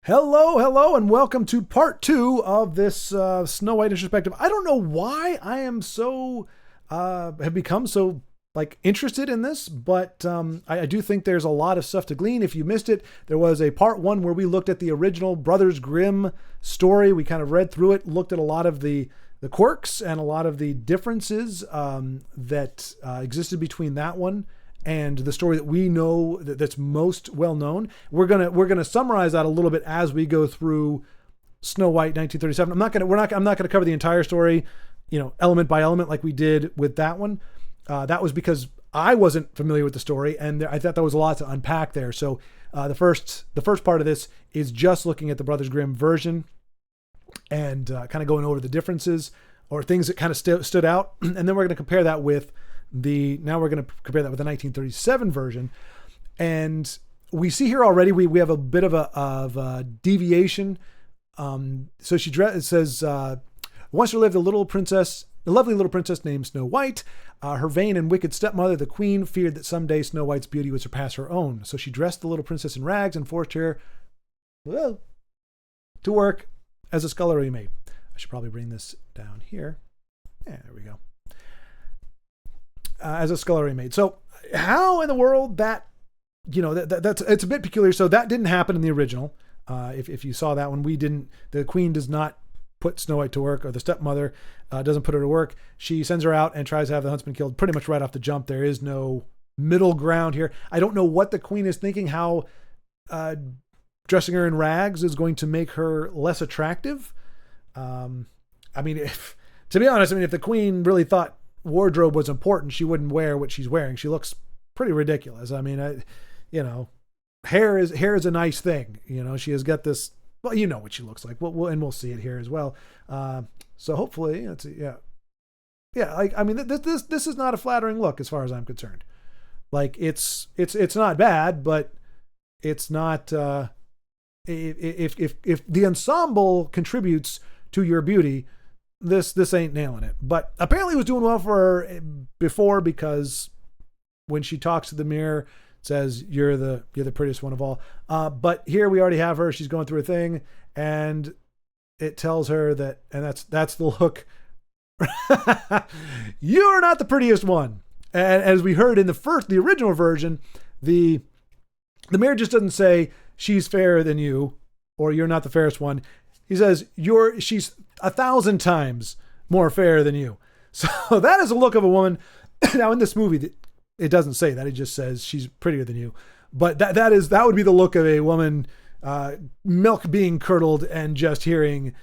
Hello, hello, and welcome to part two of this Snow White introspective. I don't know why I am so have become so interested in this, but I do think there's a lot of stuff to glean. If you missed it, there was a part one where we looked at the original Brothers Grimm story. We kind of read through it, looked at a lot of the quirks and a lot of the differences that existed between that one and the story that we know that's most well known. We're gonna summarize that a little bit as we go through Snow White 1937. I'm not gonna cover the entire story, element by element like we did with that one. That was because I wasn't familiar with the story, and I thought there was a lot to unpack there. So the first part of this is just looking at the Brothers Grimm version and kind of going over the differences or things that kind of stood out, and then we're going to compare that with the 1937 version. And we see here already we have a bit of a deviation. So it says once there lived a lovely little princess named Snow White. Her vain and wicked stepmother, the queen, feared that someday Snow White's beauty would surpass her own. So she dressed the little princess in rags and forced her to work as a scullery maid. I should probably bring this down here. Yeah, there we go. As a scullery maid. So how in the world that's it's a bit peculiar. So that didn't happen in the original. If you saw that one, the queen does not put Snow White to work, or the stepmother doesn't put her to work. She sends her out and tries to have the huntsman killed pretty much right off the jump. There is no middle ground here. I don't know what the queen is thinking, how dressing her in rags is going to make her less attractive. To be honest, if the queen really thought wardrobe was important, she wouldn't wear what she's wearing. She looks pretty ridiculous. Hair is a nice thing. She has got this. Well, you know what she looks like. We'll see it here as well. So hopefully, this is not a flattering look as far as I'm concerned. It's not bad, but it's not. If the ensemble contributes to your beauty, this ain't nailing it. But apparently it was doing well for her before, because when she talks to the mirror, it says you're the prettiest one of all. But here we already have her. She's going through a thing, and it tells her that, and that's the look. You're not the prettiest one. And as we heard in the original version, the mirror just doesn't say she's fairer than you or you're not the fairest one. He says she's 1,000 times more fair than you. So that is a look of a woman. Now in this movie, it doesn't say that. It just says she's prettier than you. But that would be the look of a woman, milk being curdled and just hearing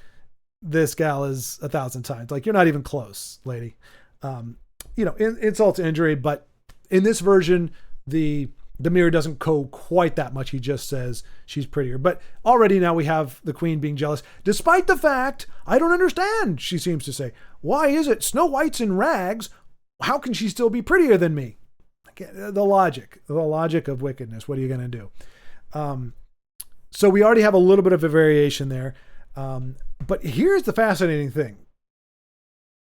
this gal is 1,000 times. You're not even close, lady. Insult to injury. But in this version, the mirror doesn't go quite that much. He just says she's prettier. But already now we have the queen being jealous, despite the fact, I don't understand, she seems to say. Why is it Snow White's in rags? How can she still be prettier than me? The logic of wickedness. What are you going to do? So we already have a little bit of a variation there. But here's the fascinating thing.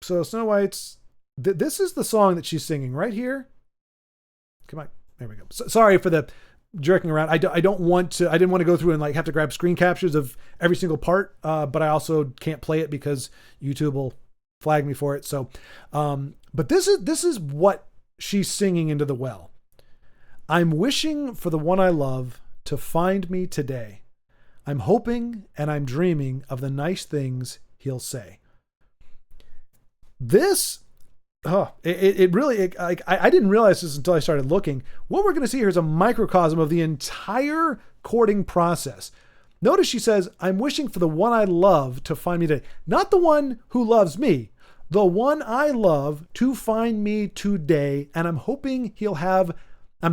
So Snow White's, this is the song that she's singing right here. Come on. There we go. So, sorry for the jerking around. I didn't want to go through and have to grab screen captures of every single part. But I also can't play it because YouTube will flag me for it. So, but this is what she's singing into the well. I'm wishing for the one I love to find me today. I'm hoping and I'm dreaming of the nice things he'll say. This, I didn't realize this until I started looking. What we're going to see here is a microcosm of the entire courting process. Notice she says, I'm wishing for the one I love to find me today. Not the one who loves me. The one I love to find me today. And I'm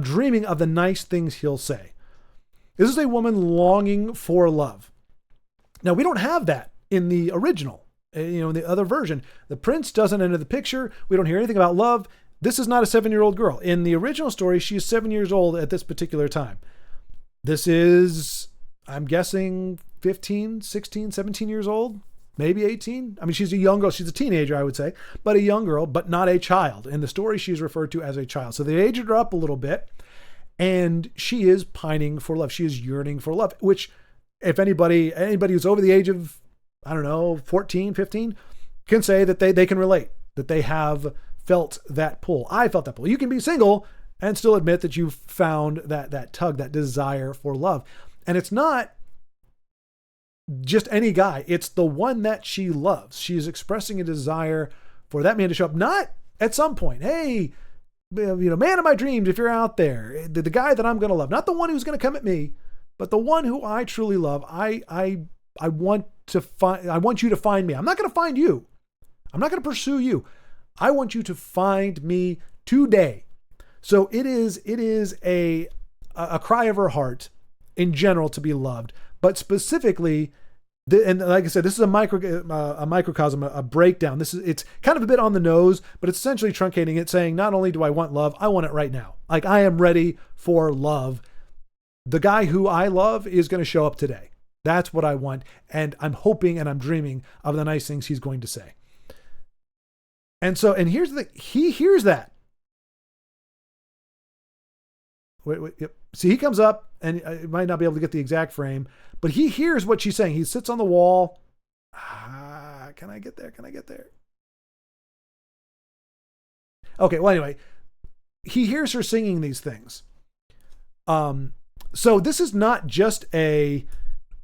dreaming of the nice things he'll say. This is a woman longing for love. Now, we don't have that in the original. In the other version, the prince doesn't enter the picture. We don't hear anything about love. This is not a 7-year-old girl. In the original story, she is 7 years old at this particular time. This is, I'm guessing, 15, 16, 17 years old, maybe 18. She's a young girl. She's a teenager, I would say, but a young girl, but not a child. In the story, she's referred to as a child. So they aged her up a little bit, and she is pining for love. She is yearning for love, which if anybody who's over the age of, I don't know, 14, 15 can say that they can relate, that they have felt that pull. I felt that pull. You can be single and still admit that you've found that tug, that desire for love. And it's not just any guy. It's the one that she loves. She is expressing a desire for that man to show up, not at some point, hey, man of my dreams, if you're out there, the guy that I'm going to love, not the one who's going to come at me, but the one who I truly love. I want you to find me. I'm not going to find you. I'm not going to pursue you. I want you to find me today. So it is a cry of her heart in general to be loved, but specifically, and like I said, this is a microcosm, a breakdown. It's kind of a bit on the nose, but it's essentially truncating it, saying not only do I want love, I want it right now. Like, I am ready for love. The guy who I love is going to show up today. That's what I want, and I'm hoping and I'm dreaming of the nice things he's going to say. And here's the thing. He hears that. Wait. Yep. See, he comes up, and I might not be able to get the exact frame, but he hears what she's saying. He sits on the wall. Can I get there? Okay. Well, anyway, he hears her singing these things. So this is not just a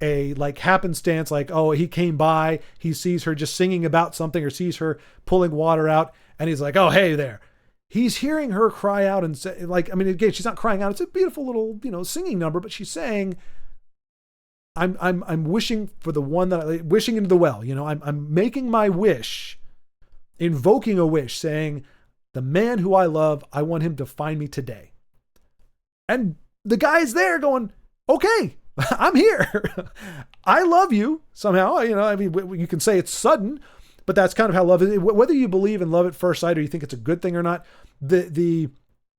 like happenstance, like, oh, he came by, he sees her just singing about something, or sees her pulling water out, and he's like, oh, hey there. He's hearing her cry out and say, like, I mean, again, she's not crying out. It's a beautiful little, singing number, but she's saying, I'm wishing for the one that wishing into the well, I'm making my wish, invoking a wish, saying, the man who I love, I want him to find me today. And the guy's there going, okay, I'm here. I love you somehow. You can say it's sudden, but that's kind of how love is. Whether you believe in love at first sight or you think it's a good thing or not, the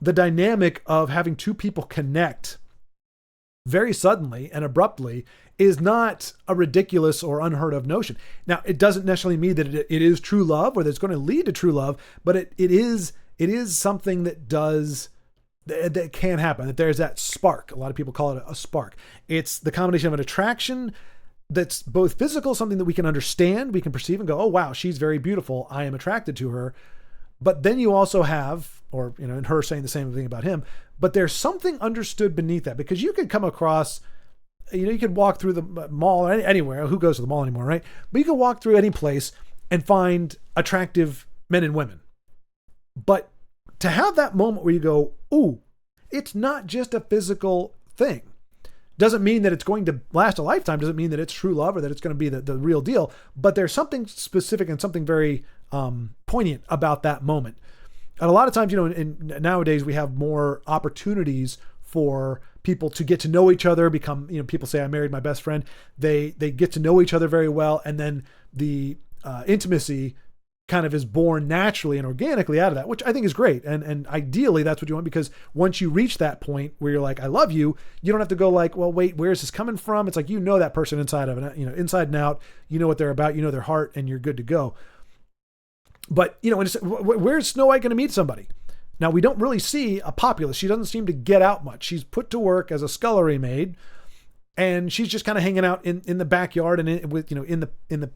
dynamic of having two people connect very suddenly and abruptly is not a ridiculous or unheard of notion. Now, it doesn't necessarily mean that it is true love or that it's going to lead to true love, but it is something that can happen, that there's that spark. A lot of people call it a spark. It's the combination of an attraction that's both physical, something that we can understand, we can perceive and go, oh, wow, she's very beautiful, I am attracted to her. But then you also have, or, and her saying the same thing about him, but there's something understood beneath that, because you could come across, you could walk through the mall or anywhere. Who goes to the mall anymore, right? But you can walk through any place and find attractive men and women. But to have that moment where you go, ooh, it's not just a physical thing. Doesn't mean that it's going to last a lifetime. Doesn't mean that it's true love or that it's going to be the real deal. But there's something specific and something very poignant about that moment. And a lot of times, nowadays we have more opportunities for people to get to know each other, become, people say, I married my best friend. They get to know each other very well. And then the intimacy kind of is born naturally and organically out of that, which I think is great. And ideally that's what you want, because once you reach that point where you're like, I love you, you don't have to go like, well, wait, where's this coming from? It's like, that person inside of it, inside and out, what they're about, their heart, and you're good to go. But, where's Snow White going to meet somebody? Now, we don't really see a populace. She doesn't seem to get out much. She's put to work as a scullery maid, and she's just kind of hanging out in the backyard and in the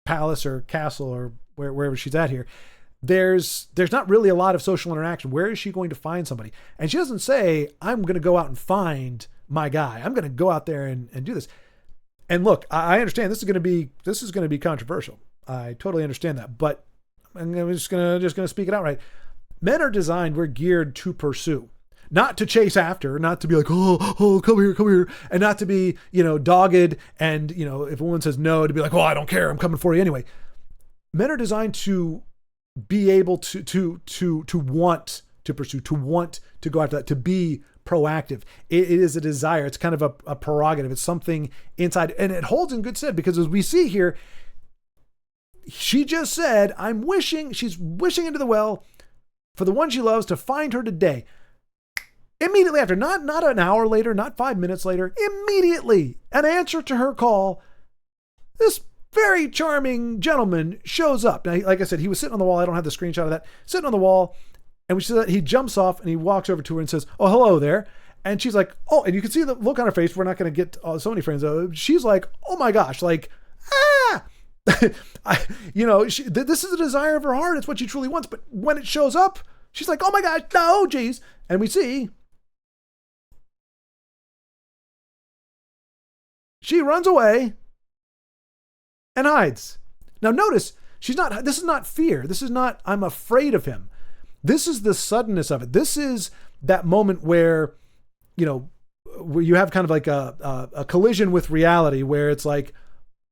palace or castle or wherever she's at here. There's not really a lot of social interaction. Where is she going to find somebody? And she doesn't say, I'm going to go out and find my guy. I'm going to go out there and do this. And look, I understand this is going to be controversial. I totally understand that, but I'm just going to speak it out right. Men are designed, we're geared to pursue, not to chase after, not to be like, oh, come here. And not to be, dogged. And, if a woman says no, to be like, oh, I don't care, I'm coming for you anyway. Men are designed to be able to want to pursue, to want to go after that, to be proactive. It is a desire. It's kind of a prerogative. It's something inside, and it holds in good stead, because as we see here, she just said, she's wishing into the well for the one she loves to find her today. Immediately after, not an hour later, not 5 minutes later, immediately, an answer to her call, this very charming gentleman shows up. Now, like I said, he was sitting on the wall. I don't have the screenshot of that. Sitting on the wall. And he jumps off and he walks over to her and says, oh, hello there. And she's like, oh, and you can see the look on her face. We're not going to get so many frames. She's like, oh my gosh, like, ah, this is the desire of her heart. It's what she truly wants. But when it shows up, she's like, oh my gosh, no, geez. And we see she runs away and hides. Now notice, this is not fear. This is not, I'm afraid of him. This is the suddenness of it. This is that moment where, where you have kind of like a collision with reality where it's like,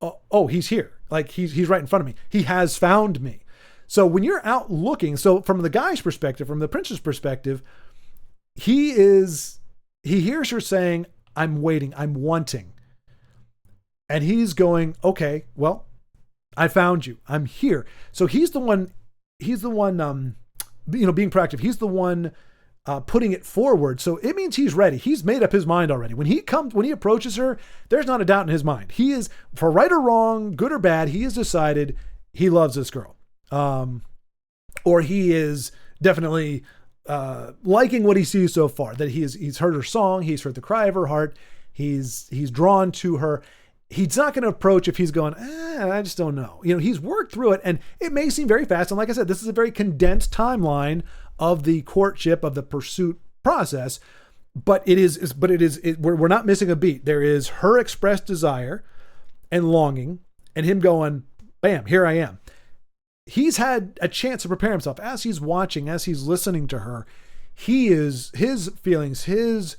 oh, he's here. Like he's right in front of me. He has found me. So when you're out looking, so from the guy's perspective, from the prince's perspective, he hears her saying, I'm waiting, I'm wanting. And he's going, okay, well, I found you. I'm here. So he's the one, being proactive. He's the one putting it forward. So it means he's ready. He's made up his mind already. When he approaches her, there's not a doubt in his mind. He is, for right or wrong, good or bad, he has decided he loves this girl. Or he is definitely liking what he sees so far, that he's heard her song. He's heard the cry of her heart. He's drawn to her. He's not going to approach if he's going, I just don't know. He's worked through it, and it may seem very fast. And like I said, this is a very condensed timeline of the courtship, of the pursuit process. But we're not missing a beat. There is her expressed desire and longing, and him going, bam, here I am. He's had a chance to prepare himself as he's watching, as he's listening to her. His feelings, his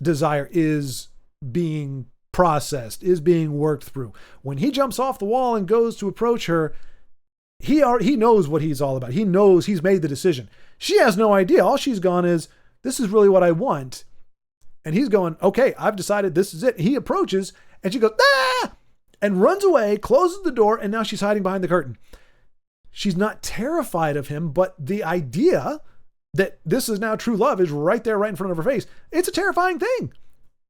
desire is being processed, is being worked through. When he jumps off the wall and goes to approach her, he knows what he's all about. He knows he's made the decision. She has no idea. All she's gone is, this is really what I want. And he's going, okay, I've decided this is it. He approaches and she goes, ah, and runs away, closes the door. And now she's hiding behind the curtain. She's not terrified of him, but the idea that this is now true love is right there, right in front of her face. It's a terrifying thing.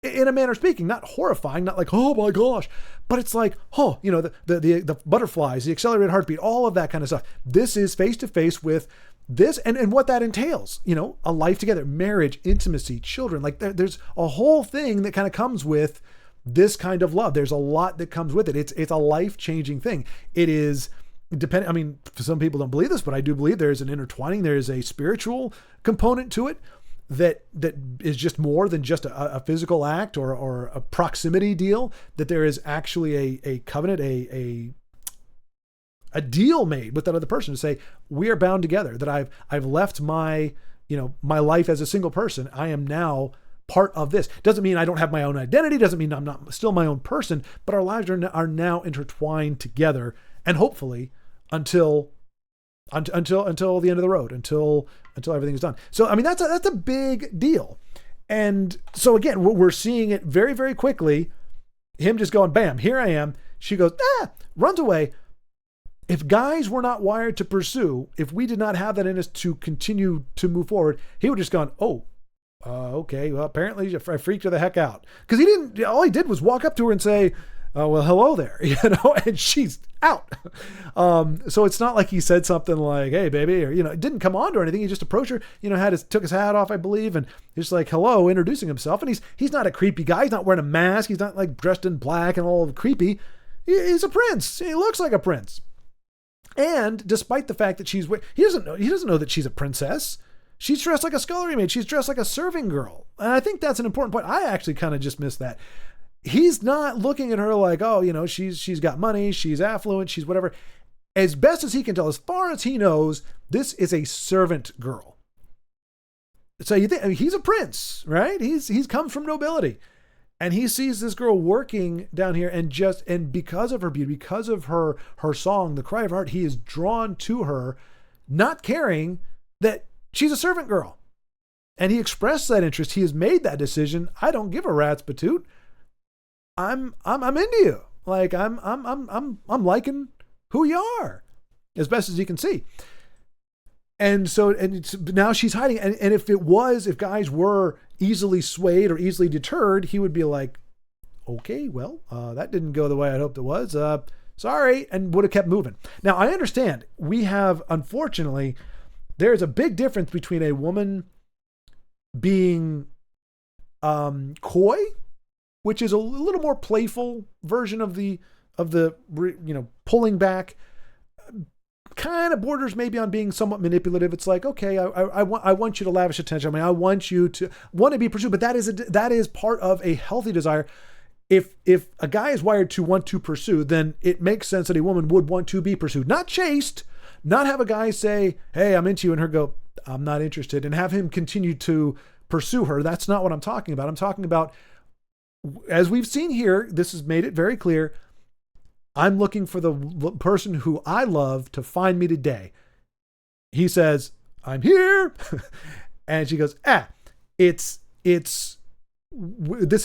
In a manner of speaking, not horrifying, not like, oh my gosh, but it's like, the butterflies, the accelerated heartbeat, all of that kind of stuff. This is face to face with this and what that entails, a life together, marriage, intimacy, children. Like there's a whole thing that kind of comes with this kind of love. There's a lot that comes with it. It's a life-changing thing. It is some people don't believe this, but I do believe there's an intertwining. There is a spiritual component to it that is just more than just a physical act or a proximity deal, that there is actually a covenant, a deal made with that other person to say, we are bound together, that I've left my life as a single person. I am now part of this. Doesn't mean I don't have my own identity. Doesn't mean I'm not still my own person, but our lives are now intertwined together, and hopefully until the end of the road, until everything is done. So, that's a big deal. And so again, we're seeing it very, very quickly. Him just going, bam, here I am. She goes, runs away. If guys were not wired to pursue, if we did not have that in us to continue to move forward, he would just gone, okay, well, apparently I freaked her the heck out. Because all he did was walk up to her and say, well, hello there, and she's out. So it's not like he said something like, hey, baby, or, it didn't come on to or anything. He just approached her, took his hat off, I believe, and he's like, hello, introducing himself. And he's not a creepy guy. He's not wearing a mask. He's not like dressed in black and all creepy. He's a prince. He looks like a prince. And despite the fact that he doesn't know that she's a princess. She's dressed like a scullery maid. She's dressed like a serving girl. And I think that's an important point. I actually kind of just missed that. He's not looking at her like, she's got money, she's affluent, she's whatever. As best as he can tell, as far as he knows, this is a servant girl. So you think, he's a prince, right? He's come from nobility. And he sees this girl working down here, and because of her beauty, because of her song, the cry of her heart, he is drawn to her, not caring that she's a servant girl. And he expressed that interest. He has made that decision. I don't give a rat's patoot. I'm into you. Like I'm liking who you are, as best as you can see. And so, now she's hiding. And if guys were easily swayed or easily deterred, he would be like, okay, well, that didn't go the way I hoped it was. Sorry. And would have kept moving. Now I understand unfortunately, there's a big difference between a woman being coy, which is a little more playful version of the pulling back. Kind of borders maybe on being somewhat manipulative. It's like, okay, I want you to lavish attention. I mean, I want you to want to be pursued, but that is part of a healthy desire. If a guy is wired to want to pursue, then it makes sense that a woman would want to be pursued, not chased, not have a guy say, hey, I'm into you, and her go, I'm not interested, and have him continue to pursue her. That's not what I'm talking about. I'm talking about, as we've seen here, this has made it very clear, I'm looking for the person who I love to find me today. He says, I'm here. And she goes, this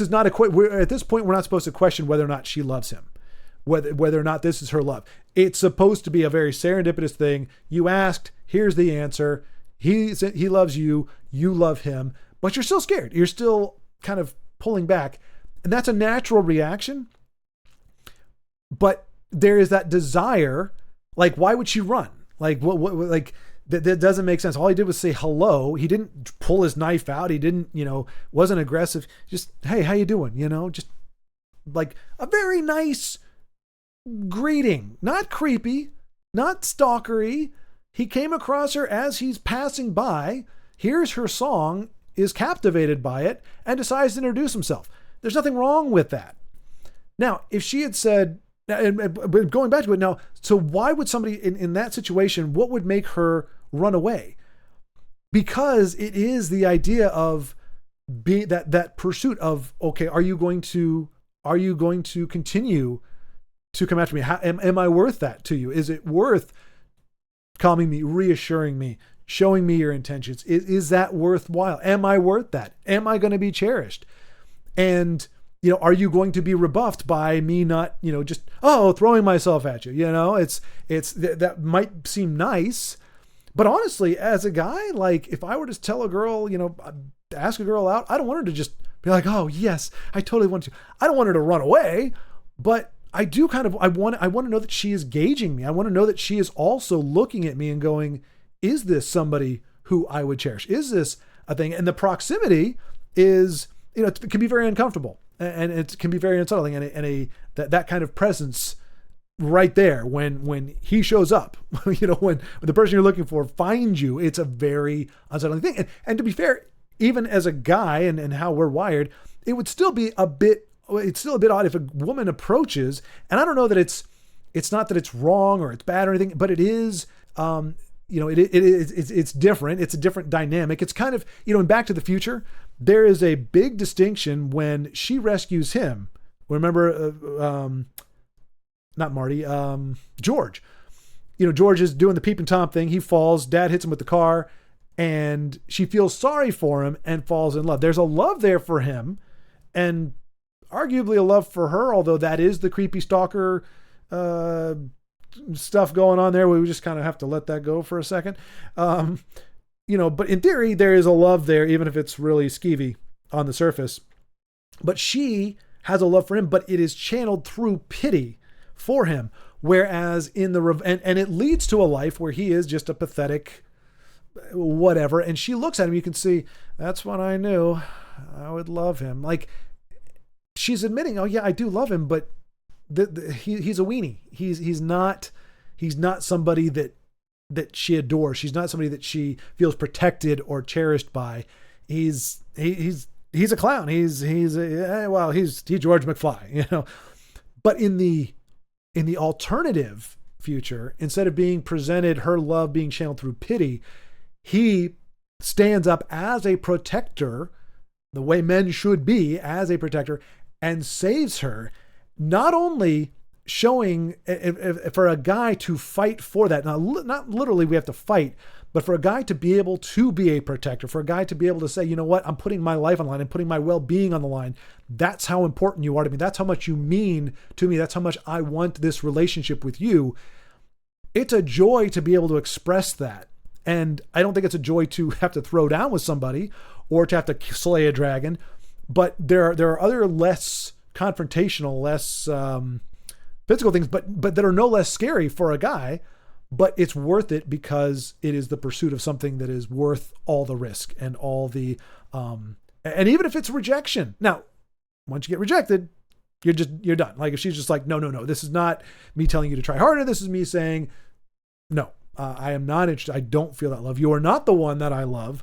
is not at this point, we're not supposed to question whether or not she loves him, whether or not this is her love. It's supposed to be a very serendipitous thing. You asked, here's the answer. He loves you. You love him, but you're still scared. You're still kind of pulling back. And that's a natural reaction. But there is that desire. Like, why would she run? Like, like that doesn't make sense. All he did was say hello. He didn't pull his knife out. He didn't, wasn't aggressive. Just, hey, how you doing? Just like a very nice greeting, not creepy, not stalkery. He came across her as he's passing by, hears her song, is captivated by it, and decides to introduce himself. There's nothing wrong with that. Now, if she had said, and going back to it now, so why would somebody in that situation, what would make her run away? Because it is the idea of being that pursuit of, okay, are you going to continue to come after me? Am I worth that to you? Is it worth calming me, reassuring me, showing me your intentions? Is that worthwhile? Am I worth that? Am I going to be cherished? And, are you going to be rebuffed by me not, just, throwing myself at you? That might seem nice, but honestly, as a guy, like if I were to tell a girl, ask a girl out, I don't want her to just be like, oh yes, I totally want to. I don't want her to run away, but I do I want to know that she is gauging me. I want to know that she is also looking at me and going, is this somebody who I would cherish? Is this a thing? And the proximity is, it can be very uncomfortable and it can be very unsettling. And that kind of presence right there when he shows up, when the person you're looking for finds you, it's a very unsettling thing. And to be fair, even as a guy and how we're wired, it would still be it's still a bit odd if a woman approaches, and I don't know that it's not that it's wrong or it's bad or anything, but it is, it's different. It's a different dynamic. It's kind of, in Back to the Future, there is a big distinction when she rescues him. Remember, not Marty, George. George is doing the peep and Tom thing. He falls, dad hits him with the car, and she feels sorry for him and falls in love. There's a love there for him, and arguably a love for her, although that is the creepy stalker stuff going on there. We just kind of have to let that go for a second. But in theory, there is a love there, even if it's really skeevy on the surface. But she has a love for him, but it is channeled through pity for him. Whereas and it leads to a life where he is just a pathetic whatever. And she looks at him, you can see, that's when I knew I would love him. Like, she's admitting, oh yeah, I do love him, but he's a weenie. He's not somebody that she adores. She's not somebody that she feels protected or cherished by. He's a clown. He's George McFly, But in the alternative future, instead of being presented her love being channeled through pity, he stands up as a protector, the way men should be, as a protector, and saves her. Not only showing for a guy to fight for that, now not literally we have to fight, but for a guy to be able to be a protector, for a guy to be able to say, you know what, I'm putting my life on the line, I'm putting my well-being on the line. That's how important you are to me. That's how much you mean to me. That's how much I want this relationship with you. It's a joy to be able to express that. And I don't think it's a joy to have to throw down with somebody or to have to slay a dragon, but there are other less confrontational, less physical things, but that are no less scary for a guy, but it's worth it because it is the pursuit of something that is worth all the risk and all the And even if it's rejection, now, once you get rejected, you're done. Like if she's just like, no, this is not me telling you to try harder. This is me saying, no, I am not interested. I don't feel that love. You are not the one that I love.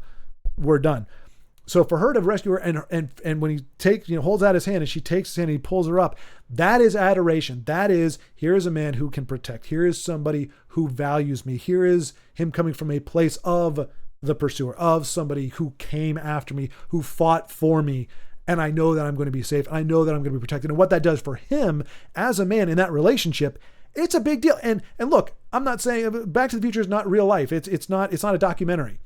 We're done. So for her to rescue her and when he holds out his hand and she takes his hand and he pulls her up, that is adoration. That is, here is a man who can protect. Here is somebody who values me. Here is him coming from a place of the pursuer, of somebody who came after me, who fought for me. And I know that I'm going to be safe. I know that I'm going to be protected. And what that does for him as a man in that relationship, it's a big deal. And look, I'm not saying Back to the Future is not real life. It's not a documentary,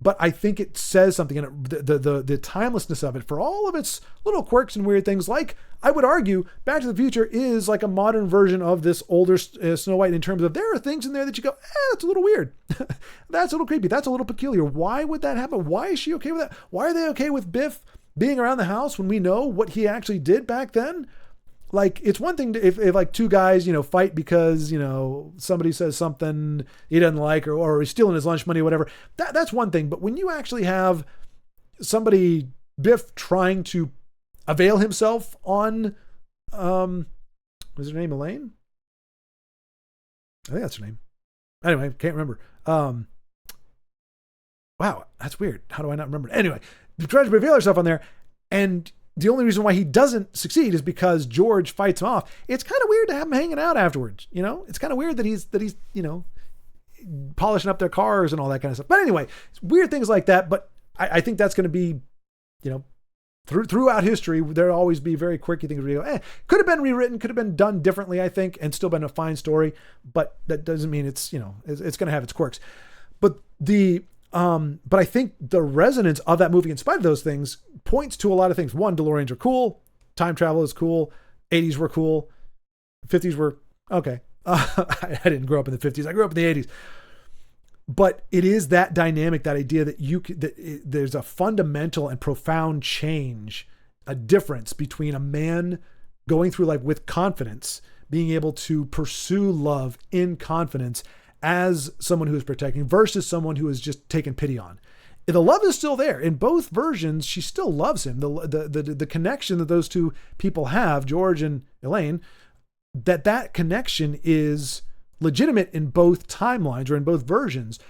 but I think it says something in it, the timelessness of it for all of its little quirks and weird things. Like I would argue Back to the Future is like a modern version of this older Snow White in terms of there are things in there that you go, that's a little weird. That's a little creepy. That's a little peculiar. Why would that happen? Why is she okay with that? Why are they okay with Biff being around the house when we know what he actually did back then? Like, it's one thing if like two guys, fight because, somebody says something he doesn't like or he's stealing his lunch money or whatever. That's one thing. But when you actually have somebody, Biff, trying to avail himself on, was her name Elaine? I think that's her name. Anyway, can't remember. Wow, that's weird. How do I not remember? Anyway, tries to avail herself on there, and the only reason why he doesn't succeed is because George fights him off. It's kind of weird to have him hanging out afterwards. It's kind of weird that he's polishing up their cars and all that kind of stuff. But anyway, it's weird things like that. But I think that's going to be, throughout history, there'll always be very quirky things where you go, could have been rewritten, could have been done differently, I think, and still been a fine story. But that doesn't mean it's going to have its quirks. But but I think the resonance of that movie, in spite of those things, points to a lot of things. One, DeLoreans are cool. Time travel is cool. 80s were cool. 50s were okay. I didn't grow up in the 50s. I grew up in the 80s. But it is that dynamic, that idea that there's a fundamental and profound change, a difference between a man going through life with confidence, being able to pursue love in confidence as someone who is protecting versus someone who is just taken pity on. The love is still there. In both versions, she still loves him. The connection that those two people have, George and Elaine, that connection is legitimate in both timelines or in both versions.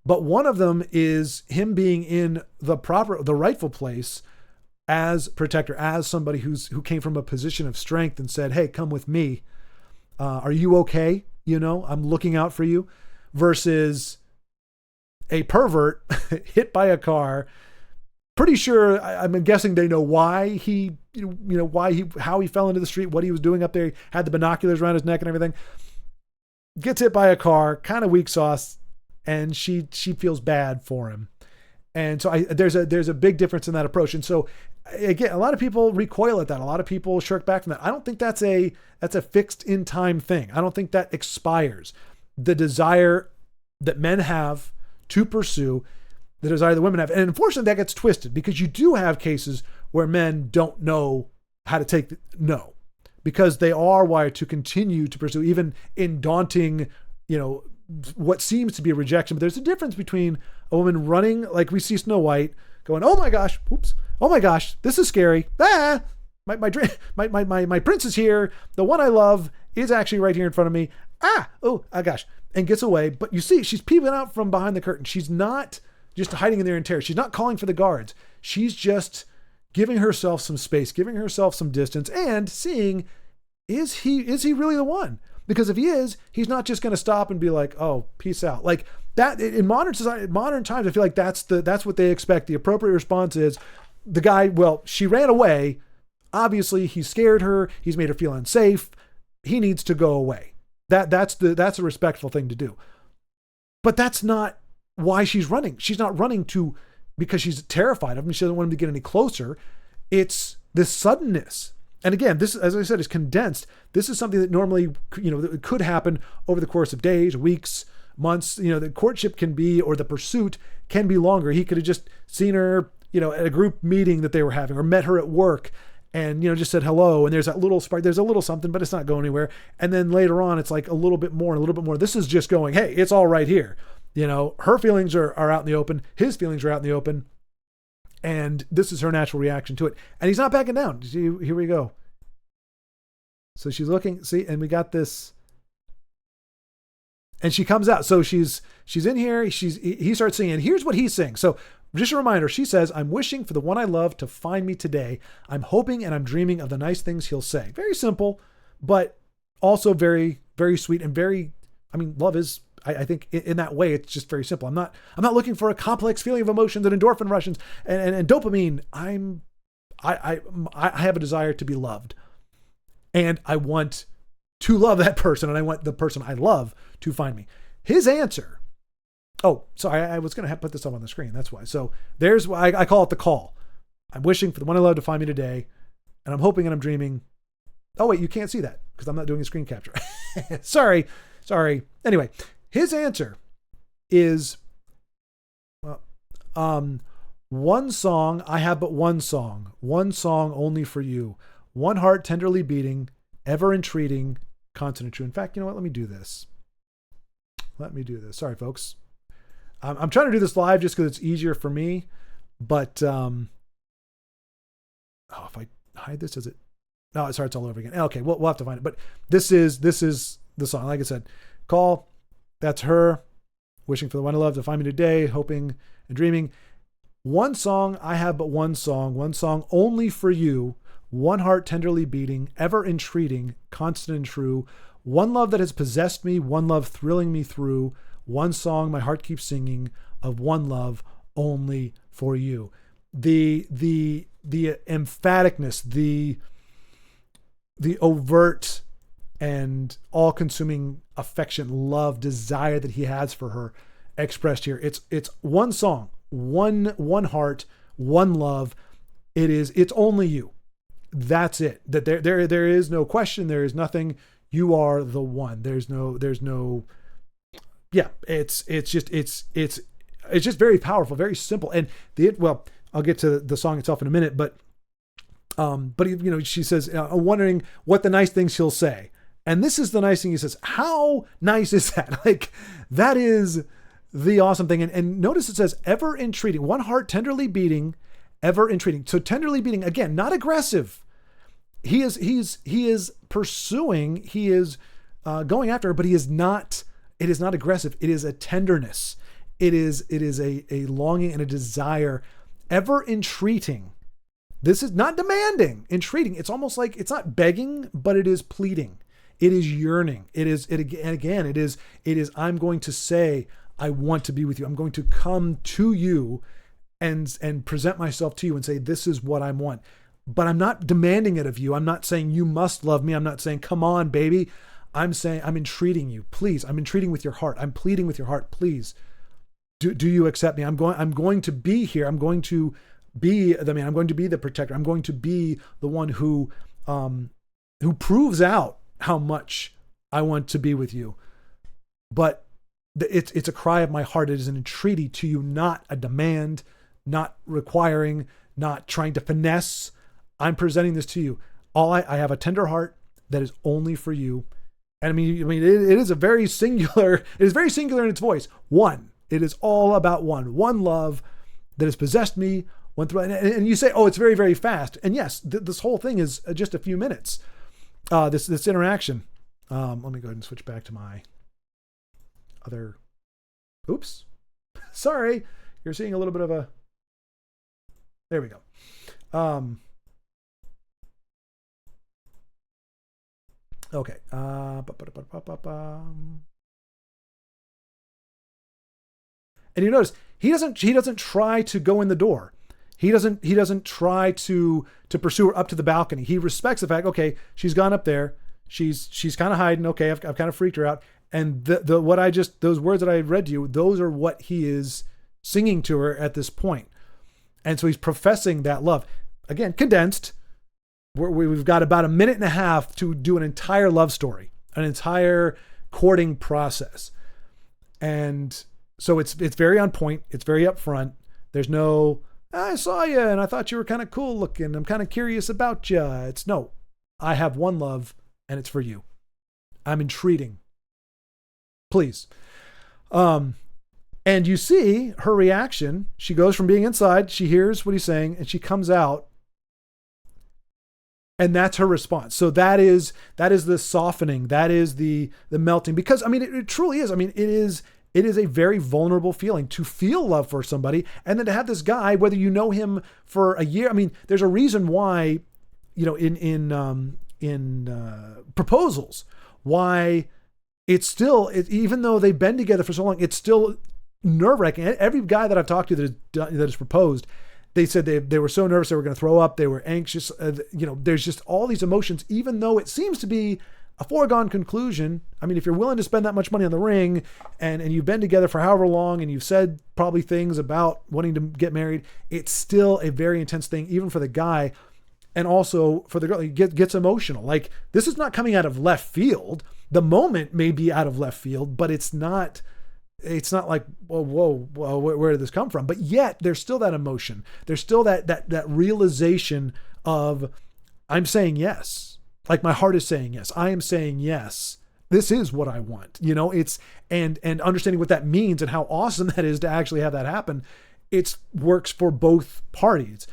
But one of them is him being in the rightful place as protector, as somebody who came from a position of strength and said, hey, come with me. Are you okay? I'm looking out for you. Versus a pervert hit by a car. Pretty sure, I'm guessing they know why how he fell into the street, what he was doing up there. He had the binoculars around his neck and everything. Gets hit by a car, kind of weak sauce, and she feels bad for him. And so there's a big difference in that approach. And so again, a lot of people recoil at that. A lot of people shirk back from that. I don't think that's a fixed in time thing. I don't think that expires. The desire that men have to pursue, the desire that women have. And unfortunately that gets twisted because you do have cases where men don't know how to take no, because they are wired to continue to pursue even in daunting, what seems to be a rejection. But there's a difference between a woman running, like we see Snow White going, oh my gosh, this is scary. My prince is here. The one I love is actually right here in front of me. Gosh. And gets away. But you see, she's peeping out from behind the curtain. She's not just hiding in there in terror. She's not calling for the guards. She's just giving herself some space, giving herself some distance and seeing, is he really the one? Because if he is, he's not just going to stop and be like, oh, peace out. Like that in modern society, modern times, I feel like that's what they expect. The appropriate response is the guy, well, she ran away. Obviously he scared her. He's made her feel unsafe. He needs to go away. That's a respectful thing to do. But that's not why she's running. She's not running because she's terrified of him. She doesn't want him to get any closer. It's this suddenness. And again, this, as I said, is condensed. This is something that normally, that could happen over the course of days, weeks, months. The courtship can be, or the pursuit can be longer. He could have just seen her, at a group meeting that they were having, or met her at work and, just said hello. And there's that little spark, there's a little something, but it's not going anywhere. And then later on, it's like a little bit more and a little bit more. This is just going, hey, it's all right here. Her feelings are out in the open. His feelings are out in the open. And this is her natural reaction to it. And he's not backing down. See, here we go. So she's looking, see, and we got this. And she comes out. So she's in here. He starts singing. And here's what he sings. So just a reminder, she says, I'm wishing for the one I love to find me today. I'm hoping and I'm dreaming of the nice things he'll say. Very simple, but also very, very sweet and very, I mean, love is, I think in that way, it's just very simple. I'm not looking for a complex feeling of emotions and endorphin rushes and dopamine. I have a desire to be loved, and I want to love that person, and I want the person I love to find me. His answer. Oh, sorry. I was going to put this up on the screen. That's why. So there's why I call it the call. I'm wishing for the one I love to find me today, and I'm hoping and I'm dreaming. Oh wait, you can't see that because I'm not doing a screen capture. Sorry. Anyway. His answer is, one song, I have but one song only for you. One heart tenderly beating, ever entreating, constant and true. In fact, you know what? Let me do this. Sorry, folks. I'm trying to do this live just because it's easier for me. But, if I hide this, does it? No, it starts all over again. Okay, we'll have to find it. But this is the song. Like I said, call. That's her wishing for the one I love to find me today, hoping and dreaming. One song, I have but one song only for you. One heart tenderly beating, ever entreating, constant and true. One love that has possessed me, one love thrilling me through. One song my heart keeps singing of one love only for you. The emphaticness, the overt and all-consuming affection, love, desire that he has for her expressed here. It's one song, one heart, one love. It's only you. That's it. That there is no question. There is nothing. You are the one. There's no. Yeah. It's just very powerful, very simple. And I'll get to the song itself in a minute, but she says, I'm wondering what the nice things he'll say. And this is the nice thing he says. How nice is that? Like, that is the awesome thing. And notice it says, ever entreating, one heart tenderly beating, ever entreating. So tenderly beating, again, not aggressive. He is pursuing, he is going after her, but it is not aggressive. It is a tenderness. It is a longing and a desire, ever entreating. This is not demanding, entreating. It's almost like it's not begging, but it is pleading. It is yearning. It is, I'm going to say, I want to be with you. I'm going to come to you and present myself to you and say, this is what I want. But I'm not demanding it of you. I'm not saying you must love me. I'm not saying, come on, baby. I'm saying, I'm entreating you. Please. I'm entreating with your heart. I'm pleading with your heart. Please. Do you accept me? I'm going to be here. I'm going to be the man. I'm going to be the protector. I'm going to be the one who proves out how much I want to be with you. But it's a cry of my heart. It is an entreaty to you, not a demand, not requiring, not trying to finesse. I'm presenting this to you. I have a tender heart that is only for you. And I mean, it is very singular in its voice. One. It is all about one love that has possessed me. And you say, oh, it's very, very fast. And yes, this whole thing is just a few minutes. This interaction. Let me go ahead and switch back to my other. Oops. Sorry. You're seeing a little bit of a. There we go. Okay. And you notice he doesn't try to go in the door. He doesn't try to pursue her up to the balcony. He respects the fact, okay, she's gone up there. She's kind of hiding. Okay, I've kind of freaked her out. And those words that I read to you, those are what he is singing to her at this point. And so he's professing that love. Again, condensed. We've got about a minute and a half to do an entire love story, an entire courting process. And so it's very on point. It's very upfront. There's no, I saw you and I thought you were kind of cool looking. I'm kind of curious about you. It's no, I have one love and it's for you. I'm entreating. Please. And And you see her reaction. She goes from being inside, she hears what he's saying, and she comes out. And that's her response. So that is the softening. That is the melting. Because, I mean, it truly is. I mean, it is a very vulnerable feeling to feel love for somebody. And then to have this guy, whether you know him for a year, I mean, there's a reason why, in proposals, why it's still, even though they've been together for so long, it's still nerve-wracking. Every guy that I've talked to that has proposed, they said they were so nervous they were going to throw up. They were anxious. There's just all these emotions, even though it seems to be a foregone conclusion. I mean, if you're willing to spend that much money on the ring and you've been together for however long and you've said probably things about wanting to get married, it's still a very intense thing, even for the guy. And also for the girl, it gets emotional. Like, this is not coming out of left field. The moment may be out of left field, but it's not like, whoa, where did this come from? But yet there's still that emotion. There's still that realization of, I'm saying yes. Like, my heart is saying yes. I am saying yes. This is what I want. It's, and understanding what that means and how awesome that is to actually have that happen. It works for both parties.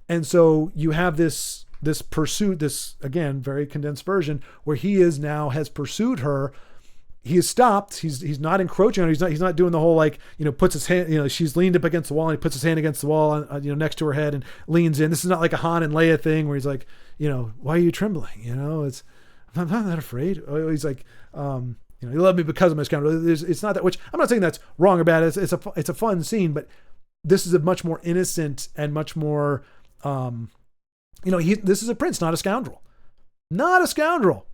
And so you have this pursuit, this, again, very condensed version, where he has pursued her. He has stopped. He's not encroaching on her. He's not doing the whole, like, puts his hand, she's leaned up against the wall and he puts his hand against the wall, next to her head and leans in. This is not like a Han and Leia thing where he's like, why are you trembling? It's, I'm not that afraid. He's like, you love me because of my scoundrel. It's not that, which I'm not saying that's wrong or bad. It's a fun scene, but this is a much more innocent and much more, this is a prince, not a scoundrel. Not a scoundrel.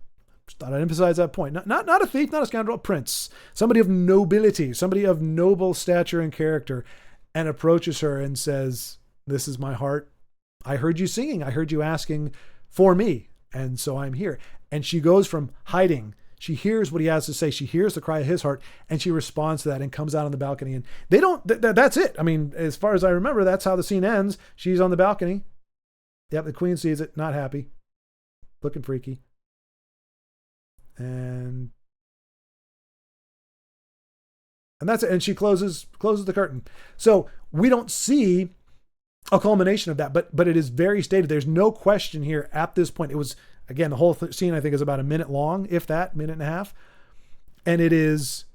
Just thought I'd emphasize that point. Not a thief, not a scoundrel, a prince. Somebody of nobility, somebody of noble stature and character, and approaches her and says, this is my heart. I heard you singing. I heard you asking for me. And so I'm here. And she goes from hiding. She hears what he has to say. She hears the cry of his heart, and she responds to that and comes out on the balcony. And they don't, that's it. I mean, as far as I remember, that's how the scene ends. She's on the balcony. Yep, the queen sees it, not happy, looking freaky. And that's it. And she closes the curtain. So we don't see a culmination of that, but it is very stated. There's no question here at this point. It was, again, the whole scene, I think, is about a minute long, if that, minute and a half. And it is,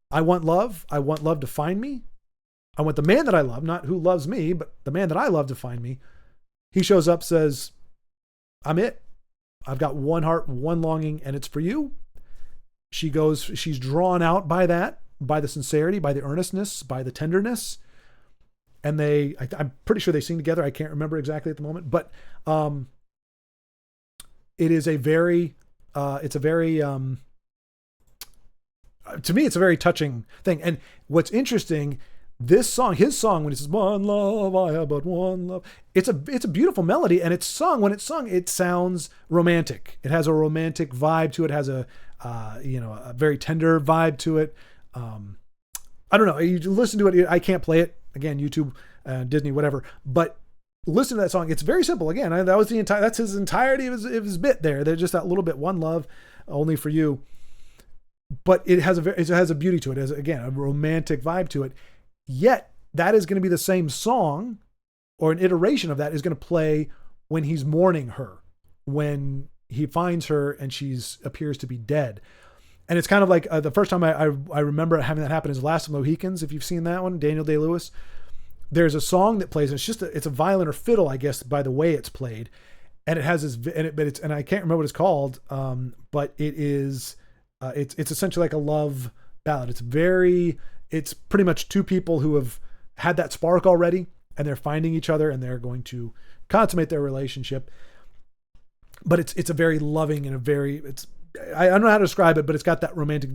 I want love. I want love to find me. I want the man that I love, not who loves me, but the man that I love to find me. He shows up, says, I'm it. I've got one heart, one longing, and it's for you. She goes, she's drawn out by that, by the sincerity, by the earnestness, by the tenderness. And I'm pretty sure they sing together. I can't remember exactly at the moment, but it is to me, it's a very touching thing. And what's interesting, this song, his song, when he says, one love, I have but one love, it's a beautiful melody, and it's sung, when it's sung, it sounds romantic. It has a romantic vibe to it, has a very tender vibe to it. I don't know. You listen to it. I can't play it. Again, YouTube, Disney, whatever, but listen to that song. It's very simple. Again, that's his entirety of his bit there. There's just that little bit, one love, only for you. But it has a beauty to it. It has, again, a romantic vibe to it. Yet that is going to be the same song, or an iteration of that is going to play when he's mourning her, when he finds her and she's appears to be dead. And it's kind of like the first time I remember having that happen is Last of the Mohicans. If you've seen that one, Daniel Day-Lewis, there's a song that plays, and it's a violin or fiddle, I guess, by the way it's played. And it has this, and I can't remember what it's called. But it is, it's essentially like a love ballad. It's pretty much two people who have had that spark already, and they're finding each other, and they're going to consummate their relationship. But it's a very loving and I don't know how to describe it, but it's got that romantic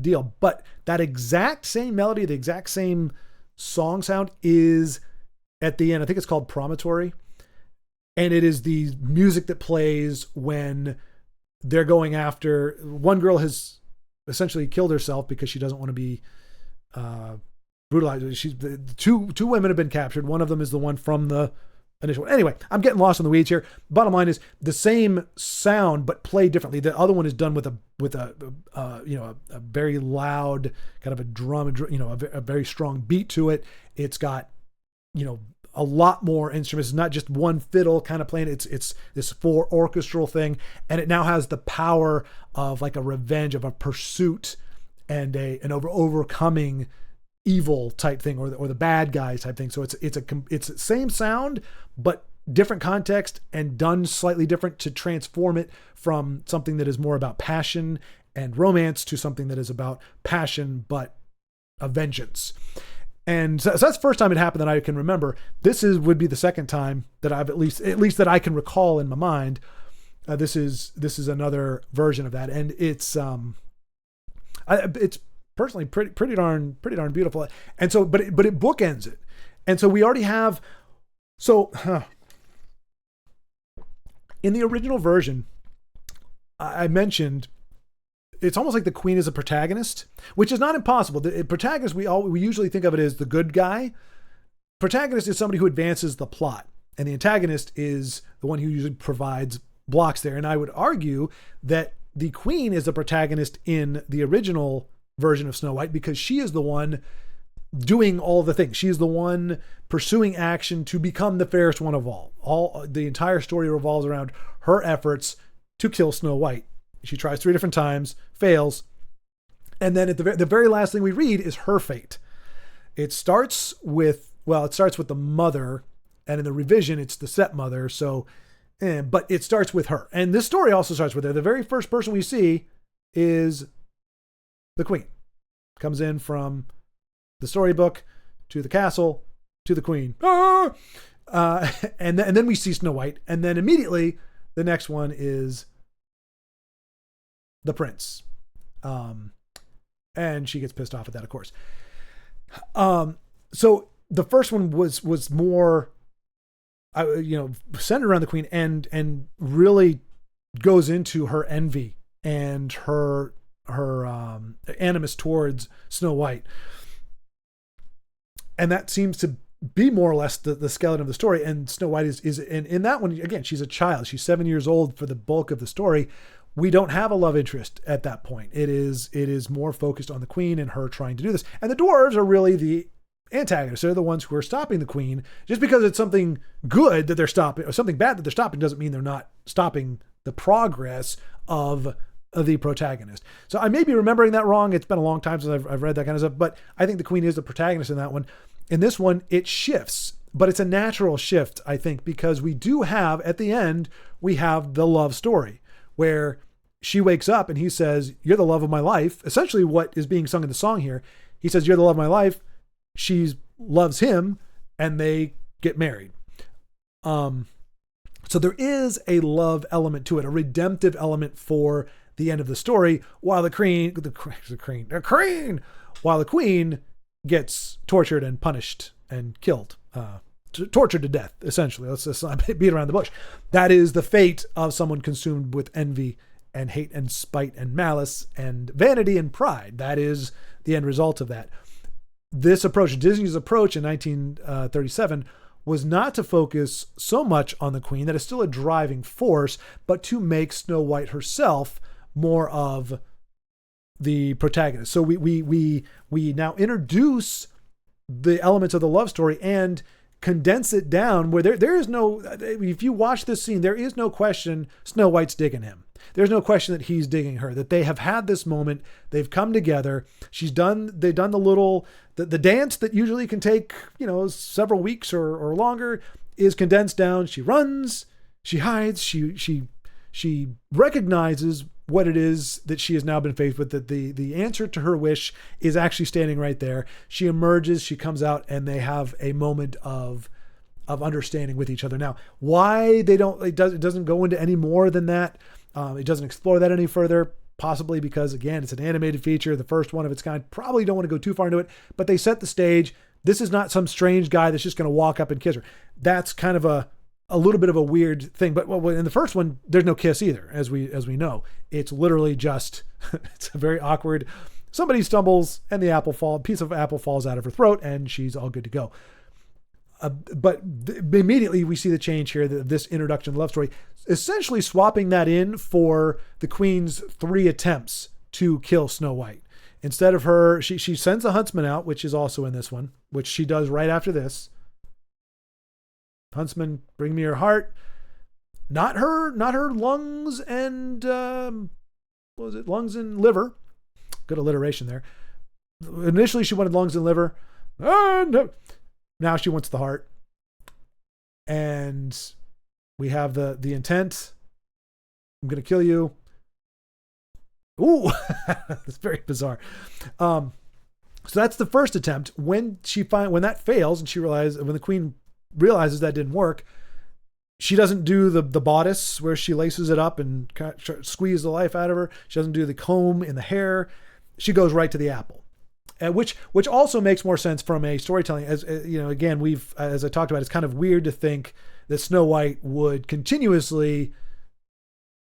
deal. But that exact same melody, the exact same song sound is at the end. I think it's called Promontory. And it is the music that plays when they're going after, one girl has essentially killed herself because she doesn't want to be brutalized. Two women have been captured. One of them is the one from the initial one. Anyway, I'm getting lost in the weeds here. Bottom line is the same sound, but played differently. The other one is done with a very loud kind of a drum, a very strong beat to it. It's got, a lot more instruments. It's not just one fiddle kind of playing. It's this full orchestral thing. And it now has the power of like a revenge, of a pursuit and an overcoming evil type thing, or the bad guys type thing. So it's the same sound, but different context and done slightly different to transform it from something that is more about passion and romance to something that is about passion, but a vengeance. And so that's the first time it happened that I can remember. Would be the second time that I've at least that I can recall in my mind. This is another version of that. And it's personally pretty darn beautiful. And so, but it bookends it. And so we already have, in the original version, I mentioned, it's almost like the queen is a protagonist, which is not impossible. The protagonist, we usually think of it as the good guy. Protagonist is somebody who advances the plot, and the antagonist is the one who usually provides blocks there. And I would argue that the queen is the protagonist in the original version of Snow White, because she is the one doing all the things. She is the one pursuing action to become the fairest one of all. The entire story revolves around her efforts to kill Snow White. She tries 3 different times, fails. And then at the very last thing we read is her fate. It starts with the mother, and in the revision, it's the stepmother. But it starts with her. And this story also starts with her. The very first person we see is the queen. Comes in from the storybook to the castle to the queen. And then we see Snow White. And then immediately the next one is the prince. And she gets pissed off at that, of course. So the first one was more, centered around the queen and really goes into her envy and her animus towards Snow White. And that seems to be more or less the skeleton of the story. And Snow White is in that one, again, she's a child. She's 7 years old for the bulk of the story. We don't have a love interest at that point. It is more focused on the queen and her trying to do this. And the dwarves are really the antagonists. They're the ones who are stopping the queen. Just because it's something good that they're stopping or something bad that they're stopping doesn't mean they're not stopping the progress of the protagonist. So I may be remembering that wrong. It's been a long time since I've read that kind of stuff, but I think the queen is the protagonist in that one. In this one, it shifts, but it's a natural shift, I think, because we do have, at the end, we have the love story where she wakes up and he says, "You're the love of my life." Essentially what is being sung in the song here. He says, "You're the love of my life." She loves him and they get married. So there is a love element to it, a redemptive element for the end of the story, while the queen gets tortured and punished and killed, tortured to death, essentially. Let's just beat around the bush. That is the fate of someone consumed with envy and hate and spite and malice and vanity and pride. That is the end result of that. This approach, Disney's approach in 1937, was not to focus so much on the queen, that is still a driving force, but to make Snow White herself more of the protagonist. So we now introduce the elements of the love story and condense it down where there is no, if you watch this scene, there is no question Snow White's digging him. There's no question that he's digging her, that they have had this moment. They've come together. They've done the dance that usually can take, several weeks or longer is condensed down. She runs, she hides, she recognizes what it is that she has now been faced with, that the answer to her wish is actually standing right there. She emerges, she comes out, and they have a moment of understanding with each other. Now, why it doesn't go into any more than that. It doesn't explore that any further, possibly because, again, it's an animated feature, the first one of its kind. Probably don't want to go too far into it, but they set the stage. This is not some strange guy that's just going to walk up and kiss her. That's kind of a little bit of a weird thing. But in the first one, there's no kiss either, as we know. It's literally just, it's a very awkward, somebody stumbles and the piece of apple falls out of her throat and she's all good to go. But immediately we see the change here, this introduction love story, essentially swapping that in for the queen's 3 attempts to kill Snow White. Instead of her, she sends a huntsman out, which is also in this one, which she does right after this. Huntsman, bring me her heart. Not her lungs and, what was it? Lungs and liver. Good alliteration there. Initially she wanted lungs and liver. No. Now she wants the heart. And we have the intent. I'm going to kill you. Ooh, that's very bizarre. So that's the first attempt. When that fails and when the queen realizes that didn't work, she doesn't do the bodice where she laces it up and squeeze the life out of her. She doesn't do the comb in the hair. She goes right to the apple. Which also makes more sense from a storytelling. As you know, again, as I talked about, it's kind of weird to think that Snow White would continuously,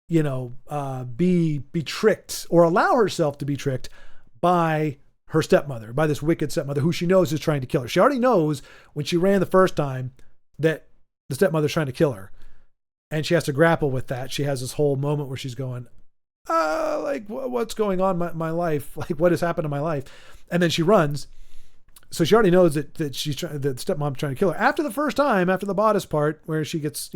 be tricked or allow herself to be tricked by her stepmother, by this wicked stepmother who she knows is trying to kill her. She already knows when she ran the first time that the stepmother's trying to kill her, and she has to grapple with that. She has this whole moment where she's going, what's going on in my life? Like, what has happened to my life? And then she runs. So she already knows that that stepmom's trying to kill her. After the first time, after the bodice part where she gets,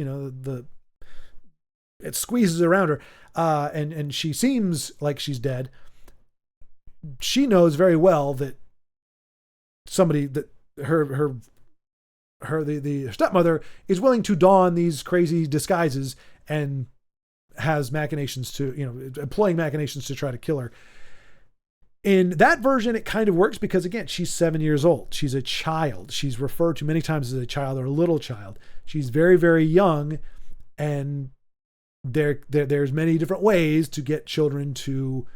it squeezes around her, and she seems like she's dead. She knows very well that the stepmother is willing to don these crazy disguises and has machinations employing machinations to try to kill her. In that version, it kind of works because, again, she's 7 years old. She's a child. She's referred to many times as a child or a little child. She's very, very young, and there's many different ways to get children to,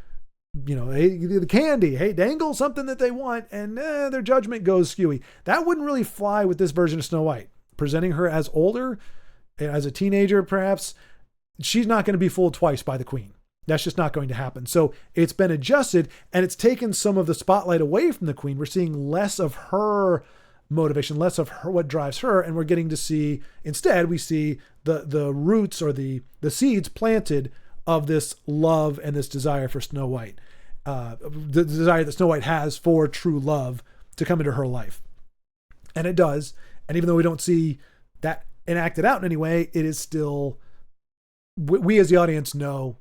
hey, the candy, hey, dangle something that they want, and their judgment goes skewy. That wouldn't really fly with this version of Snow White. Presenting her as older, as a teenager, perhaps, she's not going to be fooled twice by the queen. That's just not going to happen. So it's been adjusted, and it's taken some of the spotlight away from the queen. We're seeing less of her motivation, less of her, what drives her. And we're getting to see, instead, we see the roots or the seeds planted of this love and this desire for Snow White, the desire that Snow White has for true love to come into her life. And it does. And even though we don't see that enacted out in any way, it is still, we as the audience know,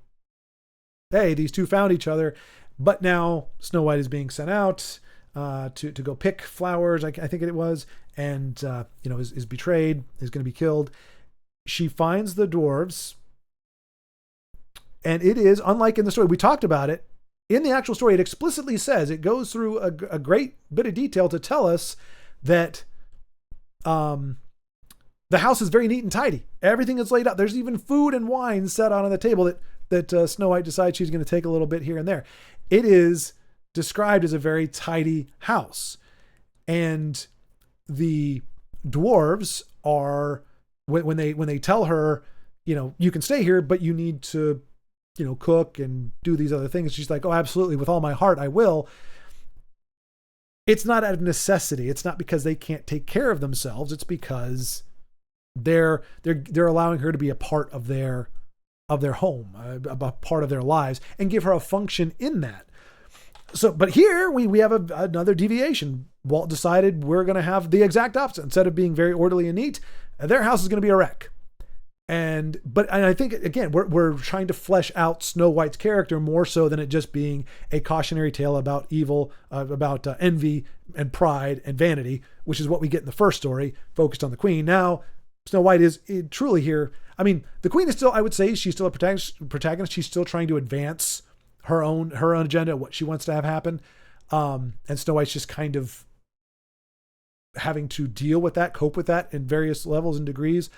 hey, these two found each other, but now Snow White is being sent out to go pick flowers, I think it was, and is betrayed, is going to be killed. She finds the dwarves, and it is, unlike in the story, we talked about it, in the actual story, it explicitly says, it goes through a great bit of detail to tell us that the house is very neat and tidy. Everything is laid out. There's even food and wine set out on the table that Snow White decides she's going to take a little bit here and there. It is described as a very tidy house. And the dwarves are, when they tell her, you can stay here, but you need to, cook and do these other things. She's like, oh, absolutely. With all my heart, I will. It's not out of necessity. It's not because they can't take care of themselves. It's because they're allowing her to be a part of their home, a part of their lives, and give her a function in that. So, but here we have another deviation. Walt decided we're going to have the exact opposite. Instead of being very orderly and neat, their house is going to be a wreck. And I think, again, we're trying to flesh out Snow White's character more so than it just being a cautionary tale about evil, about envy and pride and vanity, which is what we get in the first story, focused on the queen. Now, Snow White is truly here. I mean, the queen is still, I would say, she's still a protagonist. She's still trying to advance her own agenda, what she wants to have happen. And Snow White's just kind of having to deal with that, cope with that in various levels and degrees.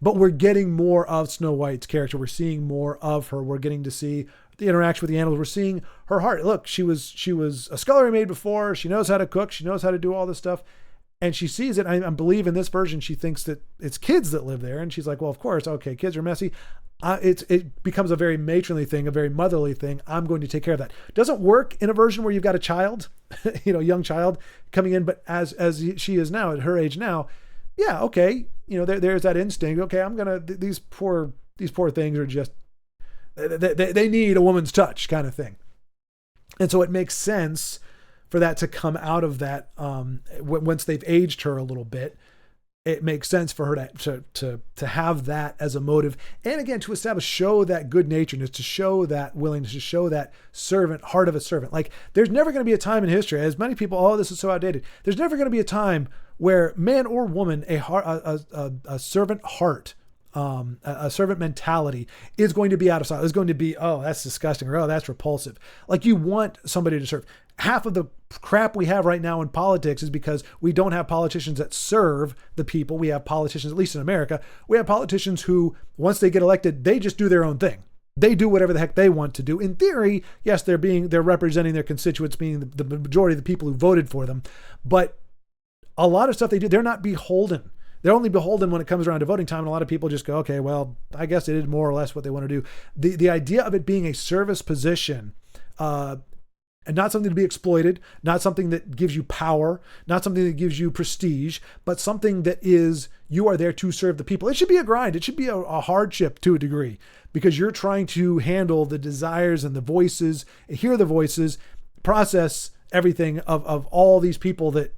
But we're getting more of Snow White's character. We're seeing more of her. We're getting to see the interaction with the animals. We're seeing her heart. Look, she was a scullery maid before. She knows how to cook. She knows how to do all this stuff. And she sees it. I believe in this version, she thinks that it's kids that live there. And she's like, well, of course. Okay, kids are messy. It becomes a very matronly thing, a very motherly thing. I'm going to take care of that. Doesn't work in a version where you've got a child, young child coming in. But as she is now, at her age now, yeah, okay, there's that instinct. Okay, I'm gonna these poor things are just they need a woman's touch kind of thing, and so it makes sense for that to come out of that. Once they've aged her a little bit, it makes sense for her to have that as a motive, and again to show that good naturedness, to show that willingness, to show that servant heart of a servant. Like there's never going to be a time in history, as many people, oh, this is so outdated. There's never going to be a time where man or woman, a servant heart, a servant mentality is going to be out of sight. It's going to be, oh, that's disgusting, or oh, that's repulsive. Like you want somebody to serve. Half of the crap we have right now in politics is because we don't have politicians that serve the people. We have politicians, at least in America, we have politicians who, once they get elected, they just do their own thing. They do whatever the heck they want to do. In theory, yes, they're representing their constituents, being the majority of the people who voted for them. But a lot of stuff they do, they're not beholden. They're only beholden when it comes around to voting time. And a lot of people just go, okay, well, I guess they did more or less what they want to do. The idea of it being a service position, and not something to be exploited, not something that gives you power, not something that gives you prestige, but something that is, you are there to serve the people. It should be a grind. It should be a hardship to a degree, because you're trying to handle the desires and the voices, hear the voices, process everything of all these people that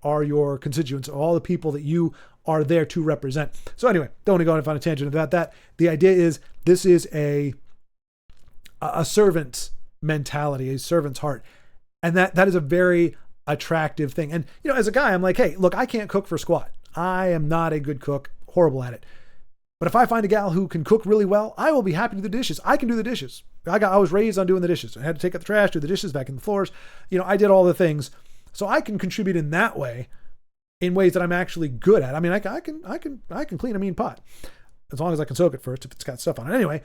are your constituents, all the people that you are there to represent. So anyway, don't want to go on a tangent about that. The idea is this is a servant mentality, a servant's heart. And that is a very attractive thing. And, as a guy, I'm like, hey, look, I can't cook for squat. I am not a good cook, horrible at it. But if I find a gal who can cook really well, I will be happy to do the dishes. I can do the dishes. I was raised on doing the dishes. I had to take out the trash, do the dishes, vacuum the floors. I did all the things. So I can contribute in that way, in ways that I'm actually good at. I mean, I can clean a mean pot, as long as I can soak it first if it's got stuff on it. Anyway,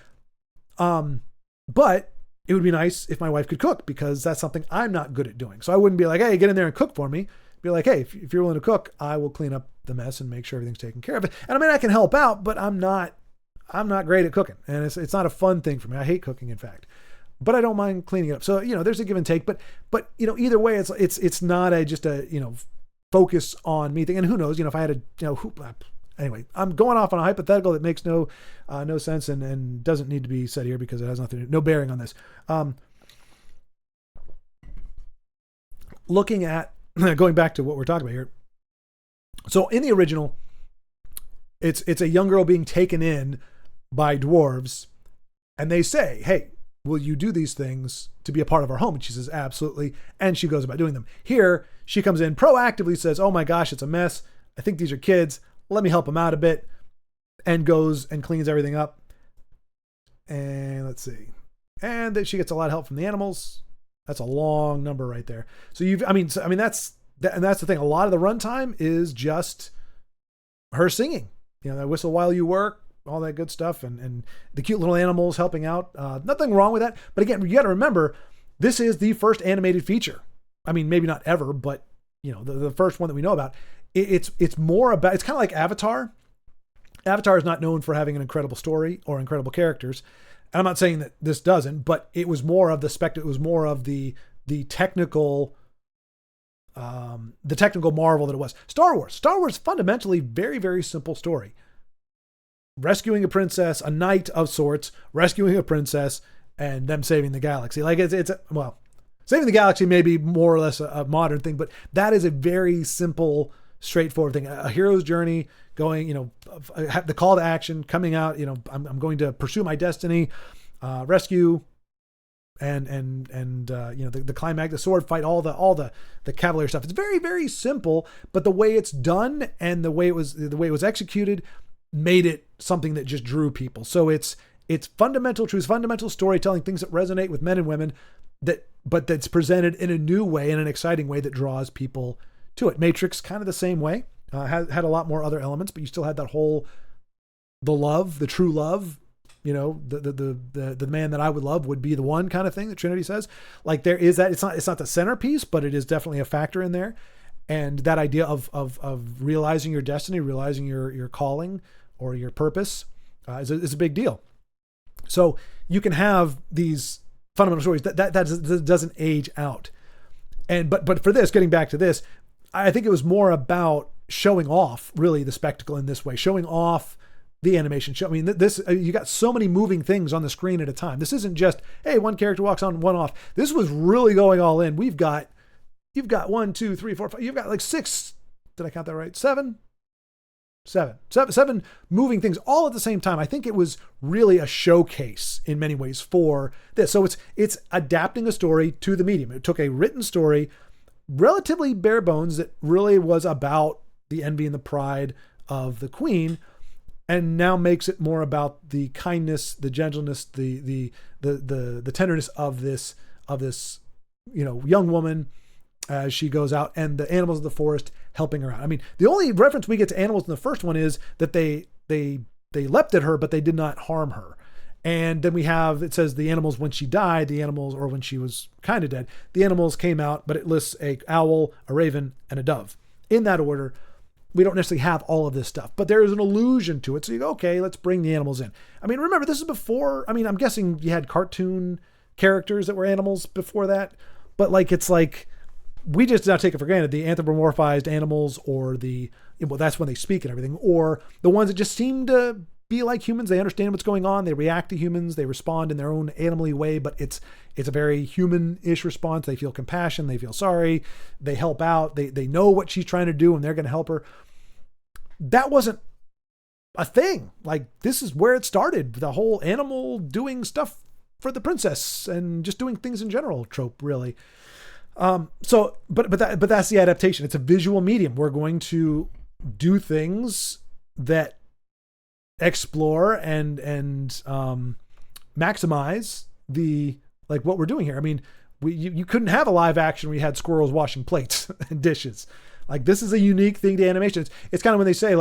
but it would be nice if my wife could cook, because that's something I'm not good at doing. So I wouldn't be like, hey, get in there and cook for me. Be like, hey, if you're willing to cook, I will clean up the mess and make sure everything's taken care of. And I mean, I can help out, but I'm not great at cooking, and it's not a fun thing for me. I hate cooking, in fact, but I don't mind cleaning it up. So, there's a give and take, but either way, it's not just a focus on me thing. And who knows, if I had anyway, I'm going off on a hypothetical that makes no sense and doesn't need to be said here, because it has no bearing on this. Looking at, going back to what we're talking about here. So in the original, it's a young girl being taken in by dwarves, and they say, hey, will you do these things to be a part of our home? And she says, absolutely. And she goes about doing them. Here, she comes in proactively, says, oh my gosh, it's a mess. I think these are kids. Let me help them out a bit, and goes and cleans everything up. And let's see. And then she gets a lot of help from the animals. That's a long number right there. So that's the thing. A lot of the runtime is just her singing, that whistle while you work, all that good stuff. And the cute little animals helping out. Nothing wrong with that. But again, you got to remember, this is the first animated feature. I mean, maybe not ever, but the first one that we know about. It's more about, it's kind of like Avatar. Avatar is not known for having an incredible story or incredible characters. And I'm not saying that this doesn't, but it was more of the spectacle. It was more of the technical marvel that it was. Star Wars, fundamentally very, very simple story. Rescuing a princess, a knight of sorts, rescuing a princess, and them saving the galaxy. Like saving the galaxy may be more or less a modern thing, but that is a very simple, straightforward thing. A hero's journey, going, the call to action, coming out, I'm going to pursue my destiny, rescue, and the climax, the sword fight, all the cavalier stuff. It's very, very simple, but the way it's done and the way it was executed made it something that just drew people. So it's fundamental truths, fundamental storytelling, things that resonate with men and women, but that's presented in a new way, in an exciting way that draws people to it. Matrix, kind of the same way, had a lot more other elements, but you still had that whole, the true love, the man that I would love would be the one kind of thing that Trinity says. Like there is that, it's not the centerpiece, but it is definitely a factor in there. And that idea of realizing your destiny, realizing your calling or your purpose is a big deal. So you can have these fundamental stories that doesn't age out. And but for this, getting back to this, I think it was more about showing off really the spectacle in this way, showing off the animation. I mean, this you got so many moving things on the screen at a time. This isn't just, hey, one character walks on, one off. This was really going all in. You've got 1, 2, 3, 4, 5. You've got like 6. Did I count that right? 7 moving things all at the same time. I think it was really a showcase in many ways for this. So it's adapting a story to the medium. It took a written story, relatively bare bones, that really was about the envy and the pride of the queen, and now makes it more about the kindness, the gentleness, the tenderness of this young woman as she goes out, and the animals of the forest helping her out. I mean, the only reference we get to animals in the first one is that they leapt at her, but they did not harm her. And then it says the animals, when she died, or when she was kind of dead, the animals came out, but it lists a owl, a raven, and a dove. In that order. We don't necessarily have all of this stuff, but there is an allusion to it. So you go, okay, let's bring the animals in. I mean, remember, this is before, I'm guessing you had cartoon characters that were animals before that, but it's like, we just now take it for granted, the anthropomorphized animals, or that's when they speak and everything, or the ones that just seem to be like humans. They understand what's going on. They react to humans. They respond in their own animally way, but it's a very human-ish response. They feel compassion. They feel sorry. They help out. They know what she's trying to do, and they're going to help her. That wasn't a thing. This is where it started. The whole animal doing stuff for the princess and just doing things in general trope, really. But that's the adaptation. It's a visual medium. We're going to do things that explore and maximize what we're doing here. I mean, you couldn't have a live action where you had squirrels washing plates and dishes. This is a unique thing to animation. It's kind of when they say,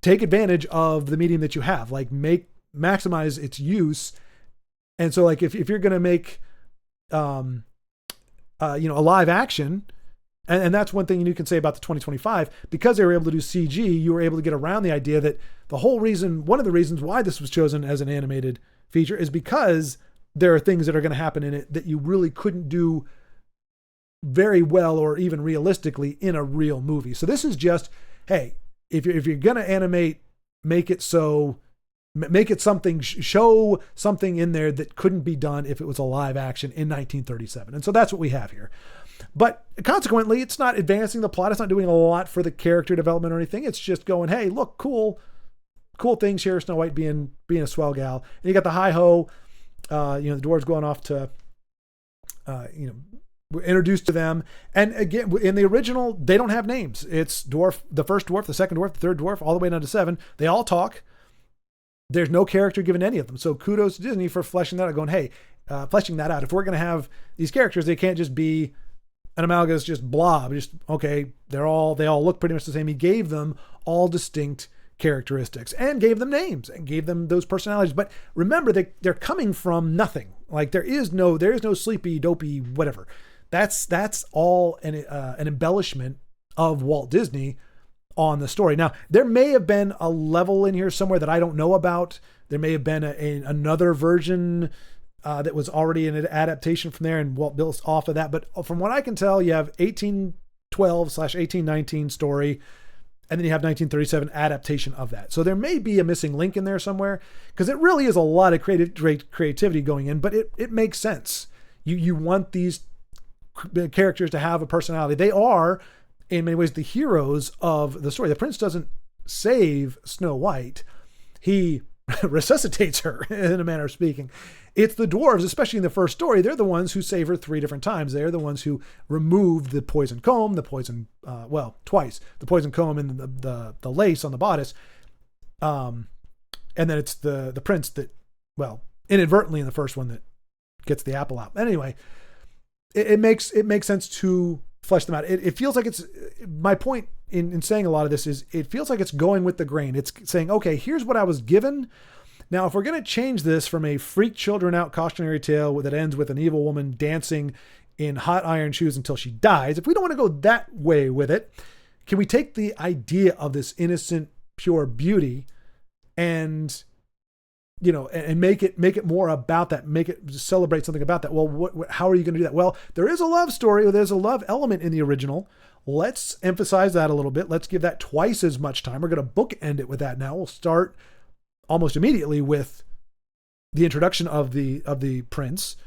take advantage of the medium that you have, maximize its use. And so if you're going to make, a live action, and that's one thing you can say about the 2025, because they were able to do CG, you were able to get around the idea that one of the reasons why this was chosen as an animated feature is because there are things that are going to happen in it that you really couldn't do very well or even realistically in a real movie. So this is just, hey, if you're going to animate, make it something, show something in there that couldn't be done if it was a live action in 1937. And so that's what we have here. But consequently, it's not advancing the plot. It's not doing a lot for the character development or anything. It's just going, hey, look, cool things here. Snow White being a swell gal. And you got the hi-ho, the dwarves going off to, we're introduced to them. And again, in the original, they don't have names. It's the first dwarf, the second dwarf, the third dwarf, all the way down to 7. They all talk. There's no character given to any of them. So kudos to Disney for fleshing that out, going, hey, fleshing that out. If we're going to have these characters, they can't just be an amalgamous, just blob. Just, okay, they all look pretty much the same. He gave them all distinct characteristics and gave them names and gave them those personalities. But remember, they're coming from nothing. There is no sleepy, dopey, whatever. That's all an embellishment of Walt Disney on the story. Now, there may have been a level in here somewhere that I don't know about. There may have been another version that was already an adaptation from there, and Walt built off of that. But from what I can tell, you have 1812/1819 story, and then you have 1937 adaptation of that. So there may be a missing link in there somewhere, because it really is a lot of creativity going in, but it makes sense. You want these characters to have a personality. They are, in many ways, the heroes of the story. The prince doesn't save Snow White. He resuscitates her, in a manner of speaking. It's the dwarves, especially in the first story. They're the ones who save her 3 different times. They're the ones who removed the poison comb, twice. The poison comb and the lace on the bodice. And then it's the prince that, inadvertently in the first one, that gets the apple out. Anyway, it makes sense to flesh them out. It feels like it's, my point in saying a lot of this is, it feels like it's going with the grain. It's saying, okay, here's what I was given. Now, if we're going to change this from a freak children out cautionary tale that ends with an evil woman dancing in hot iron shoes until she dies, if we don't want to go that way with it, can we take the idea of this innocent, pure beauty and and make it more about that, make it celebrate something about that. Well, how are you going to do that? Well, there is a love story, or there's a love element in the original. Let's emphasize that a little bit. Let's give that twice as much time. We're going to bookend it with that now. We'll start almost immediately with the introduction of the prince,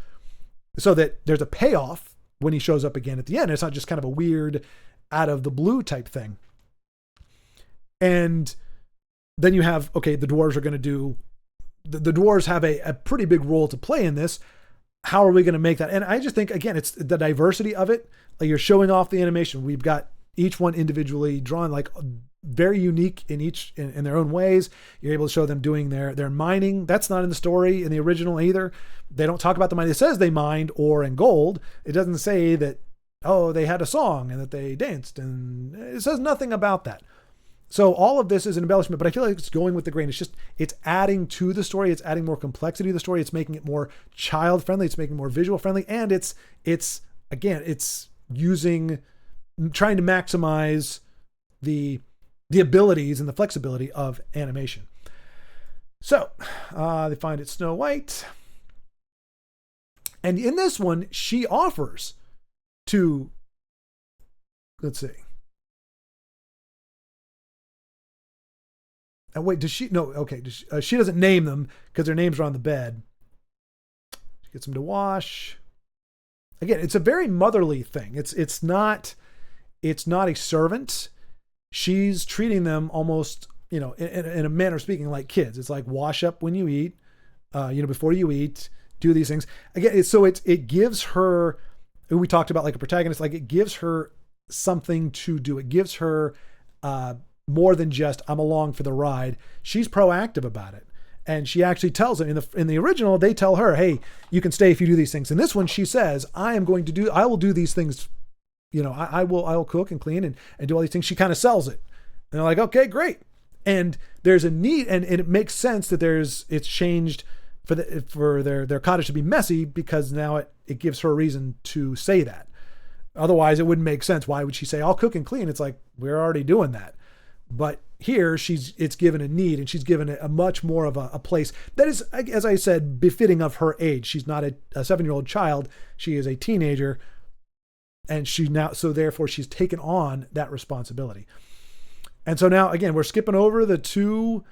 so that there's a payoff when he shows up again at the end. It's not just kind of a weird out of the blue type thing. And then you have, okay, the dwarves are going to do, the dwarves have a pretty big role to play in this. How are we going to make that? And I just think, again, it's the diversity of it. Like, you're showing off the animation. We've got each one individually drawn, like very unique in their own ways. You're able to show them doing their mining. That's not in the story in the original either. They don't talk about the mining. It says they mined ore and gold. It doesn't say that, oh, they had a song and that they danced, and it says nothing about that. So all of this is an embellishment, but I feel like it's going with the grain. It's adding to the story. It's adding more complexity to the story. It's making it more child friendly. It's making it more visual friendly. And it's trying to maximize the abilities and the flexibility of animation. So they find it Snow White. And in this one, she offers to, let's see. Wait, does she? No, okay. She doesn't name them because their names are on the bed. She gets them to wash. Again, it's a very motherly thing. It's not a servant. She's treating them almost, in a manner of speaking, like kids. It's like, wash up when you eat, before you eat, do these things. Again, it gives her, we talked about like a protagonist, like it gives her something to do. It gives her more than just, I'm along for the ride. She's proactive about it. And she actually tells it in the original, they tell her, hey, you can stay if you do these things. In this one, she says, I will do these things. I will cook and clean and do all these things. She kind of sells it. And they're like, okay, great. And there's a need, and it makes sense that it's changed for their cottage to be messy, because now it gives her a reason to say that. Otherwise it wouldn't make sense. Why would she say, I'll cook and clean? It's like, we're already doing that. But here it's given a need, and she's given a much more of a place that is, as I said, befitting of her age. She's not a 7-year-old child. She is a teenager, and therefore she's taken on that responsibility. And so now, again, we're skipping over the two.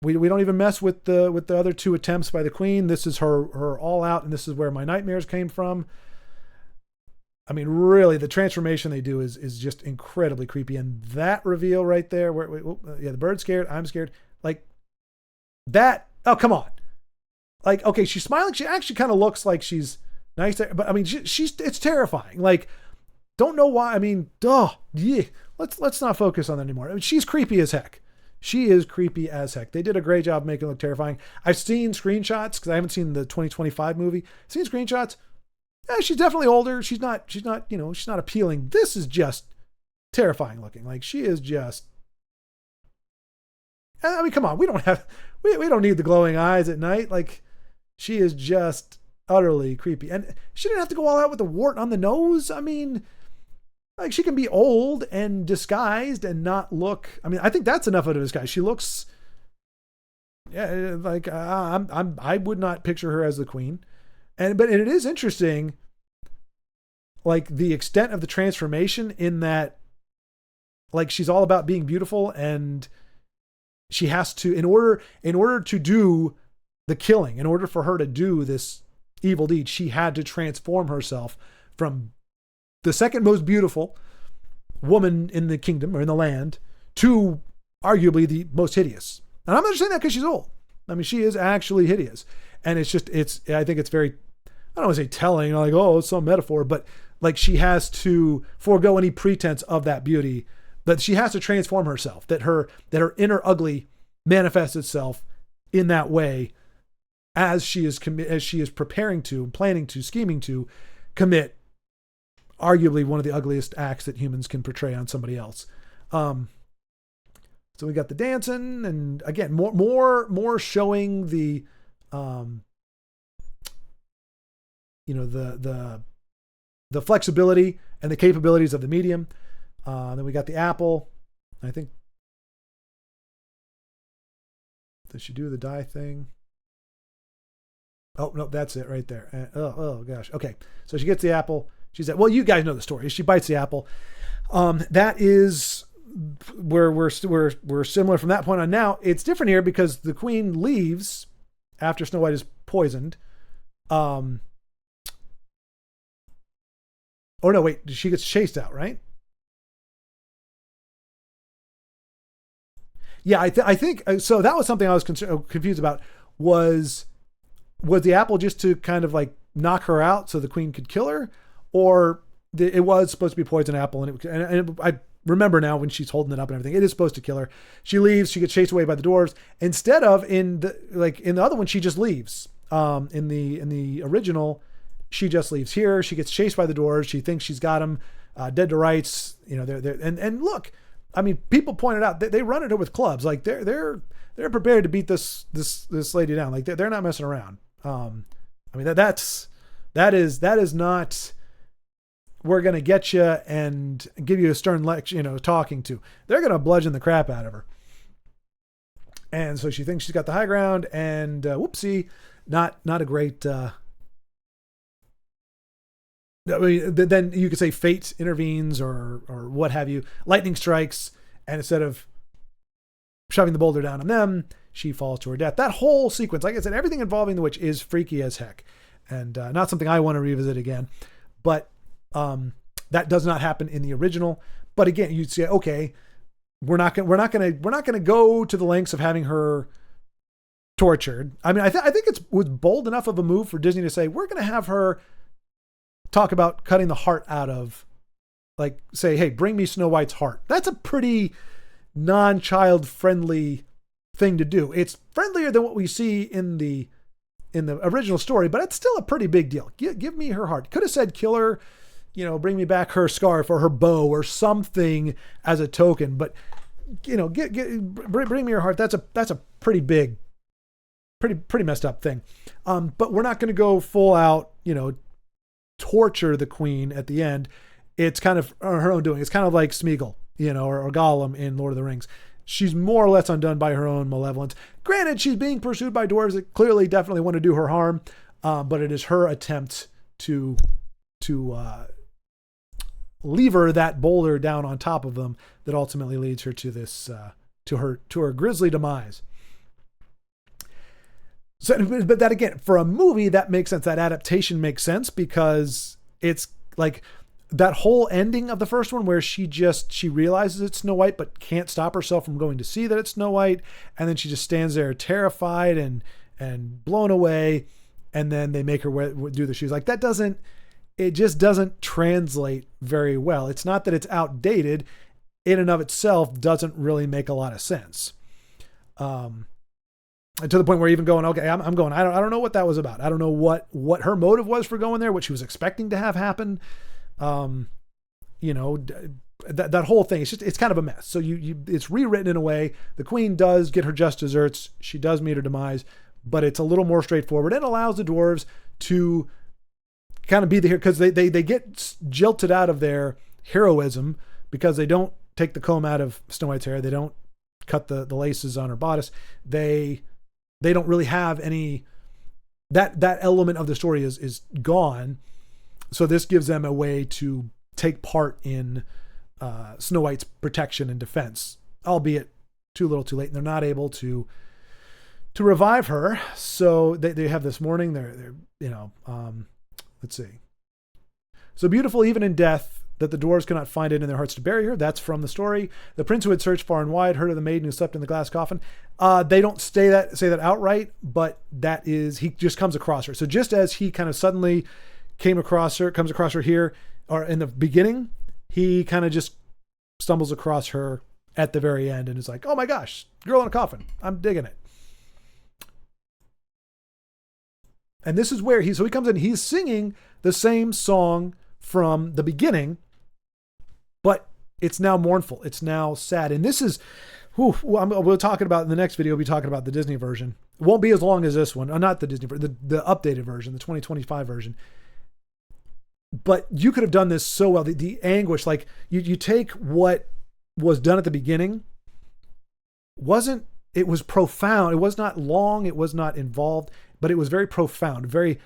We don't even mess with the other two attempts by the queen. This is her all out, and this is where my nightmares came from. I mean, really, the transformation they do is just incredibly creepy. And that reveal right there, the bird's scared, I'm scared. Like that. Oh, come on. Like, okay, she's smiling. She actually kind of looks like she's nice there, but I mean, it's terrifying. Like, don't know why. I mean, let's not focus on that anymore. I mean, she's creepy as heck. She is creepy as heck. They did a great job making it look terrifying. I've seen screenshots because I haven't seen the 2025 movie. I've seen screenshots. Yeah, she's definitely older. She's not appealing. This is just terrifying looking. Like, she is just, I mean, come on. We don't need the glowing eyes at night. Like, she is just utterly creepy. And she didn't have to go all out with the wart on the nose. I mean, like, she can be old and disguised and not look, I mean, I think that's enough of a disguise. She looks, like, I would not picture her as the queen. But it is interesting, like, the extent of the transformation, in that, like, she's all about being beautiful, and she has to, in order to do the killing, in order for her to do this evil deed, she had to transform herself from the second most beautiful woman in the kingdom or in the land to arguably the most hideous. And I'm not just saying that because she's old. I mean, she is actually hideous. And I think it's very, I don't want to say telling, like, oh, it's some metaphor, but like, she has to forego any pretense of that beauty, that she has to transform herself, that her inner ugly manifests itself in that way as she is preparing to, planning to, scheming to commit arguably one of the ugliest acts that humans can portray on somebody else. So we got the dancing, and again, more showing the, the flexibility and the capabilities of the medium. Then we got the apple. I think, does she do the die thing? Oh, no, that's it right there. Oh gosh. Okay. So she gets the apple. She's at, well, you guys know the story. She bites the apple. That is where we're similar from that point on. Now it's different here because the queen leaves after Snow White is poisoned. Oh no, wait, she gets chased out, right? Yeah, I think so. That was something I was confused about. Was the apple just to kind of like knock her out so the queen could kill her, or it was supposed to be poison apple? And I remember now when she's holding it up and everything, it is supposed to kill her. She leaves. She gets chased away by the dwarves. Instead of in the other one, she just leaves. In the original, she just leaves. Here, she gets chased by the dwarves. She thinks she's got him dead to rights. You know, they're and look. I mean, people pointed out that they run at her with clubs. Like they're prepared to beat this lady down. Like they're not messing around. I mean that is not, we're gonna get you and give you a stern lecture, talking to. They're gonna bludgeon the crap out of her. And so she thinks she's got the high ground, and whoopsie, not a great. I mean, then you could say fate intervenes or what have you. Lightning strikes, and instead of shoving the boulder down on them, she falls to her death. That whole sequence, like I said, everything involving the witch is freaky as heck, and not something I want to revisit again. But that does not happen in the original. But again, you'd say, okay, we're not gonna go to the lengths of having her tortured. I mean, I think it was bold enough of a move for Disney to say we're gonna have her talk about cutting the heart out of, like, say, hey, bring me Snow White's heart. That's a pretty non-child friendly thing to do. It's friendlier than what we see in the original story, but it's still a pretty big deal. Give me her heart. Could have said kill her, bring me back her scarf or her bow or something as a token, but bring me her heart. That's a pretty big, pretty messed up thing. But we're not going to go full out, torture the queen at the end. It's kind of her own doing. It's kind of like Smeagol, or Gollum in Lord of the Rings. She's more or less undone by her own malevolence. Granted, she's being pursued by dwarves that clearly definitely want to do her harm, but it is her attempt to lever that boulder down on top of them that ultimately leads her to this to her grisly demise. So, but that again, for a movie, that makes sense. That adaptation makes sense because it's like that whole ending of the first one where she realizes it's Snow White, but can't stop herself from going to see that it's Snow White. And then she just stands there terrified and blown away. And then they make her do the shoes. Like it just doesn't translate very well. It's not that it's outdated. In and of itself doesn't really make a lot of sense. And to the point where even going, okay, I'm going, I don't know what that was about. I don't know what her motive was for going there, what she was expecting to have happen. That whole thing, it's kind of a mess. So it's rewritten in a way. The queen does get her just desserts. She does meet her demise, but it's a little more straightforward and allows the dwarves to kind of be the hero because they get jilted out of their heroism because they don't take the comb out of Snow White's hair. They don't cut the laces on her bodice. They don't really have any, that element of the story is gone. So this gives them a way to take part in Snow White's protection and defense, albeit too little too late. And they're not able to revive her. So they have this morning. They're let's see. So beautiful even in death, that the dwarves cannot find it in their hearts to bury her. That's from the story. The prince who had searched far and wide heard of the maiden who slept in the glass coffin. They don't say that outright, but that is, he just comes across her. So just as he kind of suddenly comes across her here, or in the beginning, he kind of just stumbles across her at the very end and is like, oh my gosh, girl in a coffin. I'm digging it. And this is where he comes in, he's singing the same song from the beginning, but it's now mournful. It's now sad. And this is, we'll talk about in the next video. We'll be talking about the Disney version. It won't be as long as this one. Not the Disney version, the updated version, the 2025 version. But you could have done this so well. The anguish, like you take what was done at the beginning, it was profound. It was not long. It was not involved. but it was very profound, very,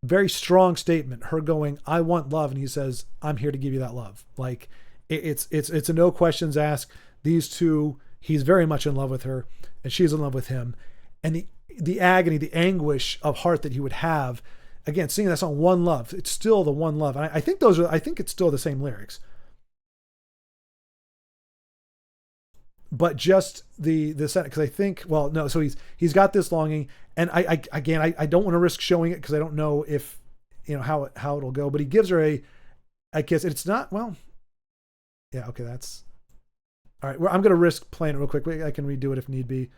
very strong statement. Her going, I want love. And he says, I'm here to give you that love. Like it's a no questions asked. These two, he's very much in love with her and she's in love with him. And the agony, the anguish of heart that he would have, again, singing that song, One Love, it's still the one love. I think it's still the same lyrics. But just the sentence, because I think, well, no, so he's got this longing, and I don't want to risk showing it because I don't know if, how it'll go, but he gives her a kiss. It's not, well, yeah, okay, that's, all right, well, I'm going to risk playing it real quick. I can redo it if need be.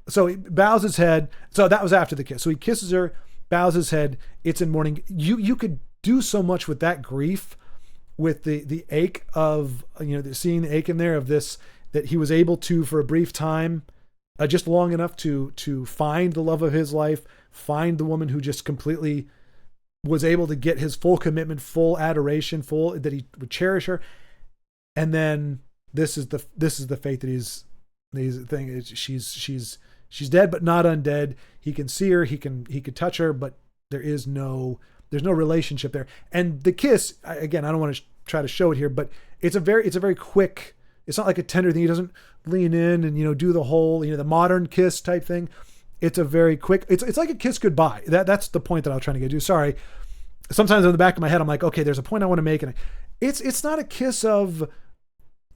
So he bows his head. So that was after the kiss. So he kisses her, bows his head. It's in mourning. You could do so much with that grief, with the ache of, seeing the ache in there of this, that he was able to, for a brief time, just long enough to find the love of his life, find the woman who just completely was able to get his full commitment, full adoration, that he would cherish her. And then this is the fate that he's thing. She's dead, but not undead. He can see her, he could touch her, but there's no relationship there. And the kiss, again, I don't want to try to show it here, but it's a very quick. It's not like a tender thing. He doesn't lean in and, do the whole, the modern kiss type thing. It's a very quick, it's like a kiss goodbye. That's the point that I was trying to get to. Sorry. Sometimes in the back of my head, I'm like, okay, there's a point I want to make. And it's not a kiss of,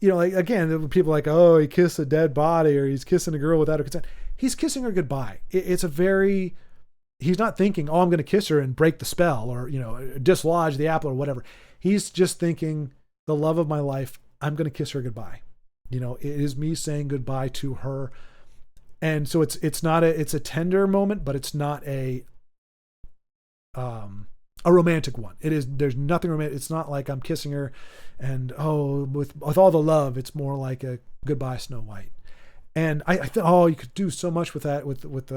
like, again, people are like, oh, he kissed a dead body or he's kissing a girl without her consent. He's kissing her goodbye. He's not thinking, oh, I'm going to kiss her and break the spell or, dislodge the apple or whatever. He's just thinking, the love of my life, I'm going to kiss her goodbye. It is me saying goodbye to her. And so it's a tender moment, but it's not a romantic one. There's nothing romantic. It's not like I'm kissing her and, with all the love, it's more like a goodbye, Snow White. And I think, you could do so much with that, with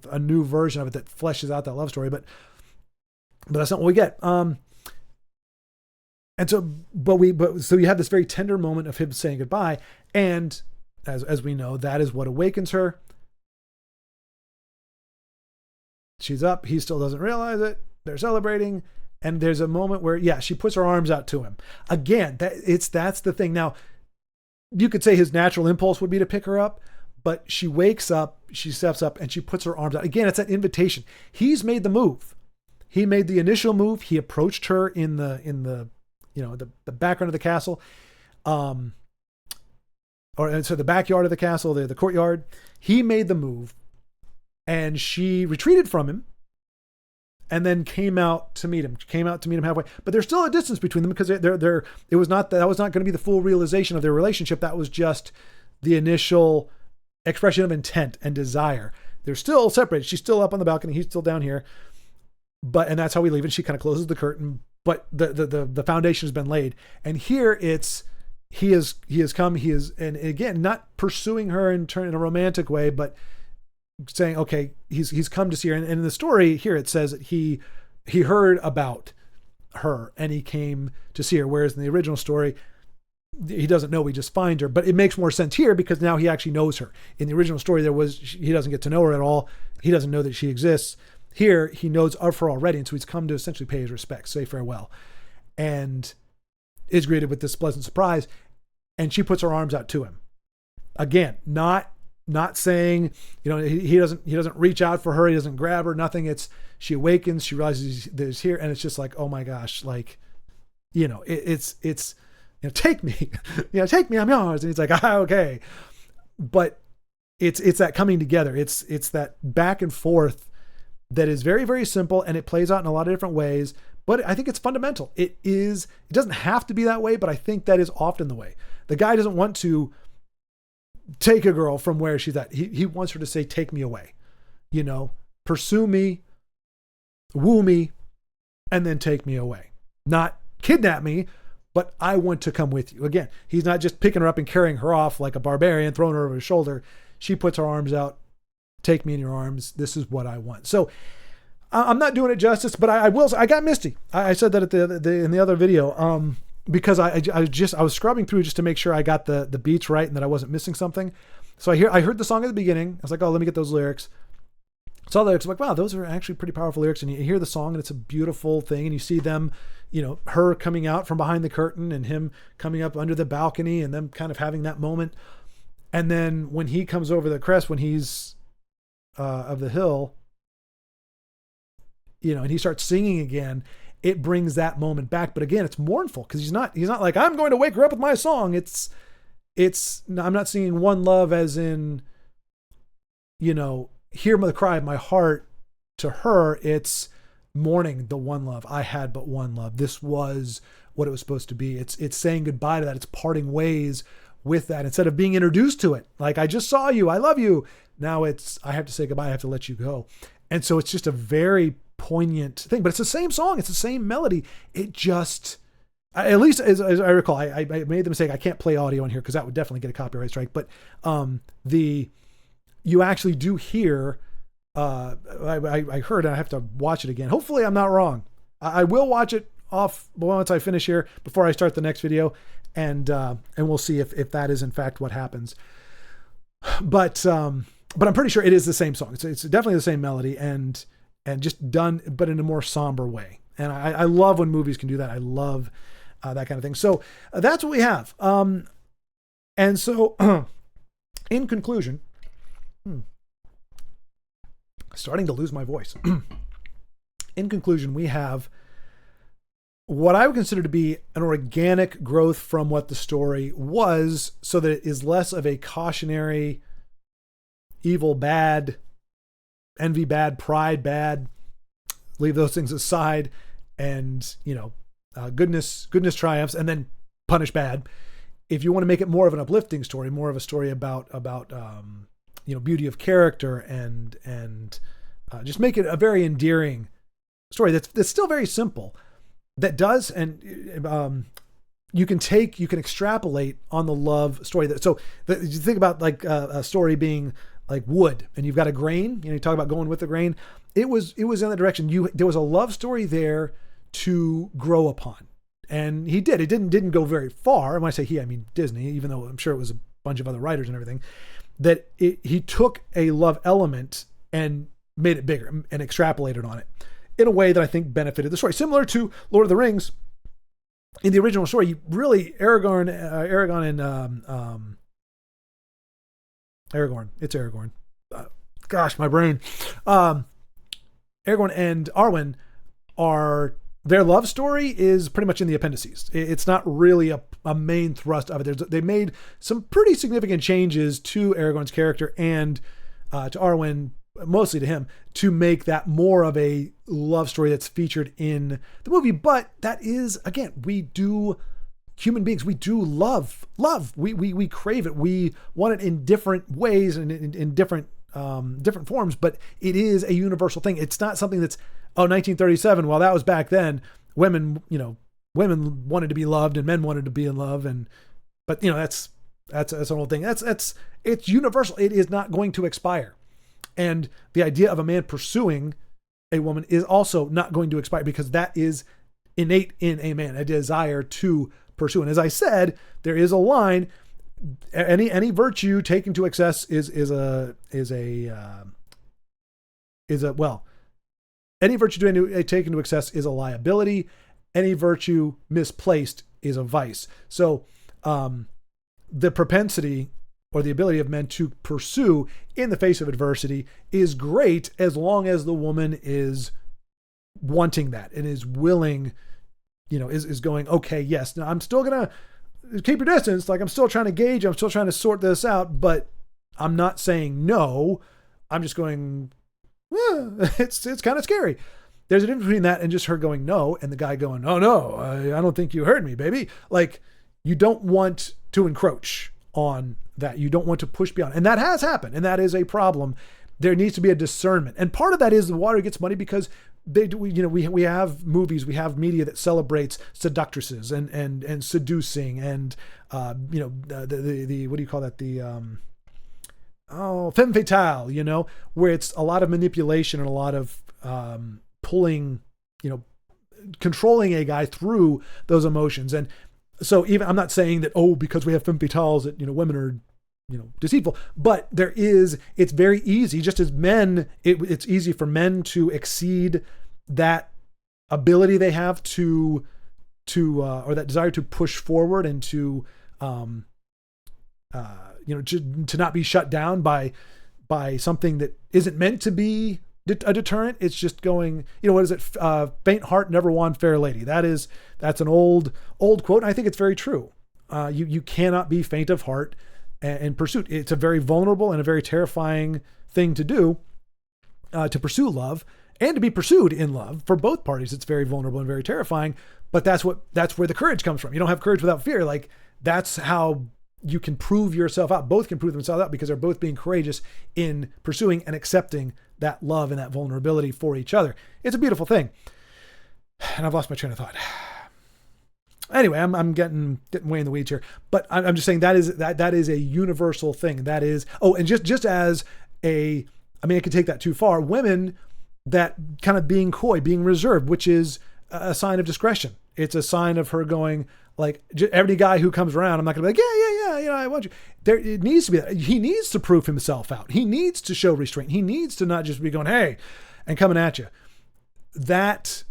a new version of it that fleshes out that love story, but that's not what we get. And so, so you have this very tender moment of him saying goodbye. And as we know, that is what awakens her. She's up. He still doesn't realize it. They're celebrating. And there's a moment where, she puts her arms out to him. Again, that's the thing. Now, you could say his natural impulse would be to pick her up, but she wakes up, she steps up, and she puts her arms out. Again, it's an invitation. He's made the move. He made the initial move. He approached her in the background of the castle, the backyard of the castle, the courtyard. He made the move, and she retreated from him, and then came out to meet him halfway. But there's still a distance between them because that was not going to be the full realization of their relationship. That was just the initial expression of intent and desire. They're still separated. She's still up on the balcony. He's still down here. And that's how we leave. And she kind of closes the curtain. But the foundation has been laid. And here he has come, and again, not pursuing her in a romantic way, but saying, okay, he's come to see her. And in the story here, it says that he heard about her and he came to see her. Whereas in the original story, he doesn't know, we just find her, but it makes more sense here because now he actually knows her. In the original story, he doesn't get to know her at all. He doesn't know that she exists. Here, he knows of her already, and so he's come to essentially pay his respects, say farewell, and is greeted with this pleasant surprise, and she puts her arms out to him. Again, not saying, he doesn't reach out for her, he doesn't grab her, nothing. She awakens, she realizes that he's here, and it's just like, oh my gosh, like, it's take me, take me, I'm yours, and he's like, okay, but it's that coming together, it's that back and forth. That is very, very simple, and it plays out in a lot of different ways, but I think it's fundamental. It doesn't have to be that way, but I think that is often the way. The guy doesn't want to take a girl from where she's at. He wants her to say, take me away, pursue me, woo me, and then take me away. Not kidnap me, but I want to come with you. Again, he's not just picking her up and carrying her off like a barbarian, throwing her over his shoulder. She puts her arms out. Take me in your arms. This is what I want. So I'm not doing it justice, but I will. I got misty. I said that in the other video because I was scrubbing through just to make sure I got the beats right and that I wasn't missing something. So I heard the song at the beginning. I was like, oh, let me get those lyrics. saw the lyrics, I'm like, wow, those are actually pretty powerful lyrics. And you hear the song and it's a beautiful thing. And you see them, her coming out from behind the curtain and him coming up under the balcony and them kind of having that moment. And then when he comes over the crest, when he's of the hill, and he starts singing again, it brings that moment back. But again, it's mournful because he's not like, I'm going to wake her up with my song. I'm not singing one love as in, hear the cry of my heart to her. It's mourning the one love. I had but one love. This was what it was supposed to be. It's saying goodbye to that. It's parting ways with that instead of being introduced to it. Like, I just saw you, I love you. Now I have to say goodbye. I have to let you go. And so it's just a very poignant thing, but it's the same song. It's the same melody. It just, at least as I recall, I made the mistake. I can't play audio on here because that would definitely get a copyright strike. But you actually do hear, I heard, and I have to watch it again. Hopefully I'm not wrong. I will watch it off once I finish here before I start the next video. And we'll see if that is in fact what happens. But I'm pretty sure it is the same song. It's definitely the same melody and just done, but in a more somber way. And I love when movies can do that. I love that kind of thing. So that's what we have. And so in conclusion, starting to lose my voice. In conclusion, we have what I would consider to be an organic growth from what the story was, so that it is less of a cautionary, evil bad, envy bad, pride bad, leave those things aside, and goodness triumphs, and then punish bad. If you want to make it more of an uplifting story, more of a story about beauty of character and just make it a very endearing story that's still very simple, that does, and you can extrapolate on the love story. You think about like a story being like wood, and you've got a grain, you talk about going with the grain. It was in that direction. There was a love story there to grow upon. And he did. It didn't go very far. And when I say he, I mean Disney, even though I'm sure it was a bunch of other writers and everything, he took a love element and made it bigger and extrapolated on it in a way that I think benefited the story. Similar to Lord of the Rings. In the original story, Aragorn. It's Aragorn. Gosh, my brain. Aragorn and Arwen their love story is pretty much in the appendices. It's not really a main thrust of it. They made some pretty significant changes to Aragorn's character and to Arwen, mostly to him, to make that more of a love story that's featured in the movie. But that is, again, human beings, we do love. We crave it. We want it in different ways and in different forms, but it is a universal thing. It's not something that's, 1937. Well, that was back then. Women wanted to be loved and men wanted to be in love. But that's an old thing. It's universal. It is not going to expire. And the idea of a man pursuing a woman is also not going to expire, because that is innate in a man, a desire to pursue. And as I said, there is a line, any virtue taken to excess any virtue taken to excess is a liability. Any virtue misplaced is a vice. So the propensity or the ability of men to pursue in the face of adversity is great, as long as the woman is wanting that and is willing, is going, okay, yes, now I'm still going to keep your distance. Like, I'm still trying to gauge, I'm still trying to sort this out, but I'm not saying no. I'm just going, it's kind of scary. There's a difference between that and just her going no, and the guy going, oh no, I don't think you heard me, baby. Like, you don't want to encroach on that. You don't want to push beyond. And that has happened. And that is a problem. There needs to be a discernment. And part of that is the water gets muddy because we have movies, we have media that celebrates seductresses and seducing and, the what do you call that? Femme fatale, where it's a lot of manipulation and a lot of pulling, controlling a guy through those emotions. And so even, I'm not saying that, because we have femme fatales that, women are deceitful. But it's very easy, just as men, it's easy for men to exceed that ability they have to or that desire to push forward and to not be shut down by something that isn't meant to be a deterrent. It's just going, what is it? Faint heart never won fair lady. That's an old quote. And I think it's very true. You cannot be faint of heart in pursuit. It's a very vulnerable and a very terrifying thing to do, to pursue love and to be pursued in love. For both parties, it's very vulnerable and very terrifying, but that's where the courage comes from. You don't have courage without fear. Like, that's how you can prove yourself out. Both can prove themselves out because they're both being courageous in pursuing and accepting that love and that vulnerability for each other. It's a beautiful thing. And I've lost my train of thought. Anyway, I'm getting way in the weeds here, but I'm just saying that is a universal thing. That is, and just as I could take that too far. Women, that kind of being coy, being reserved, which is a sign of discretion. It's a sign of her going, like, every guy who comes around, I'm not going to be like, yeah, I want you. It needs to be, he needs to prove himself out. He needs to show restraint. He needs to not just be going, hey, and coming at you. That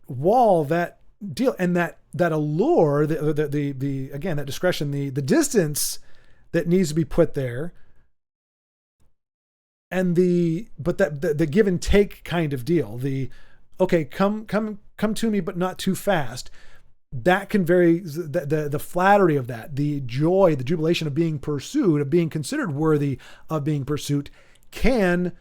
wall, that deal, and that allure, the again, that discretion, the distance that needs to be put there, and the give and take kind of deal. The, okay, come to me, but not too fast. That can vary, the flattery of that, the joy, the jubilation of being pursued, of being considered worthy of being pursued, can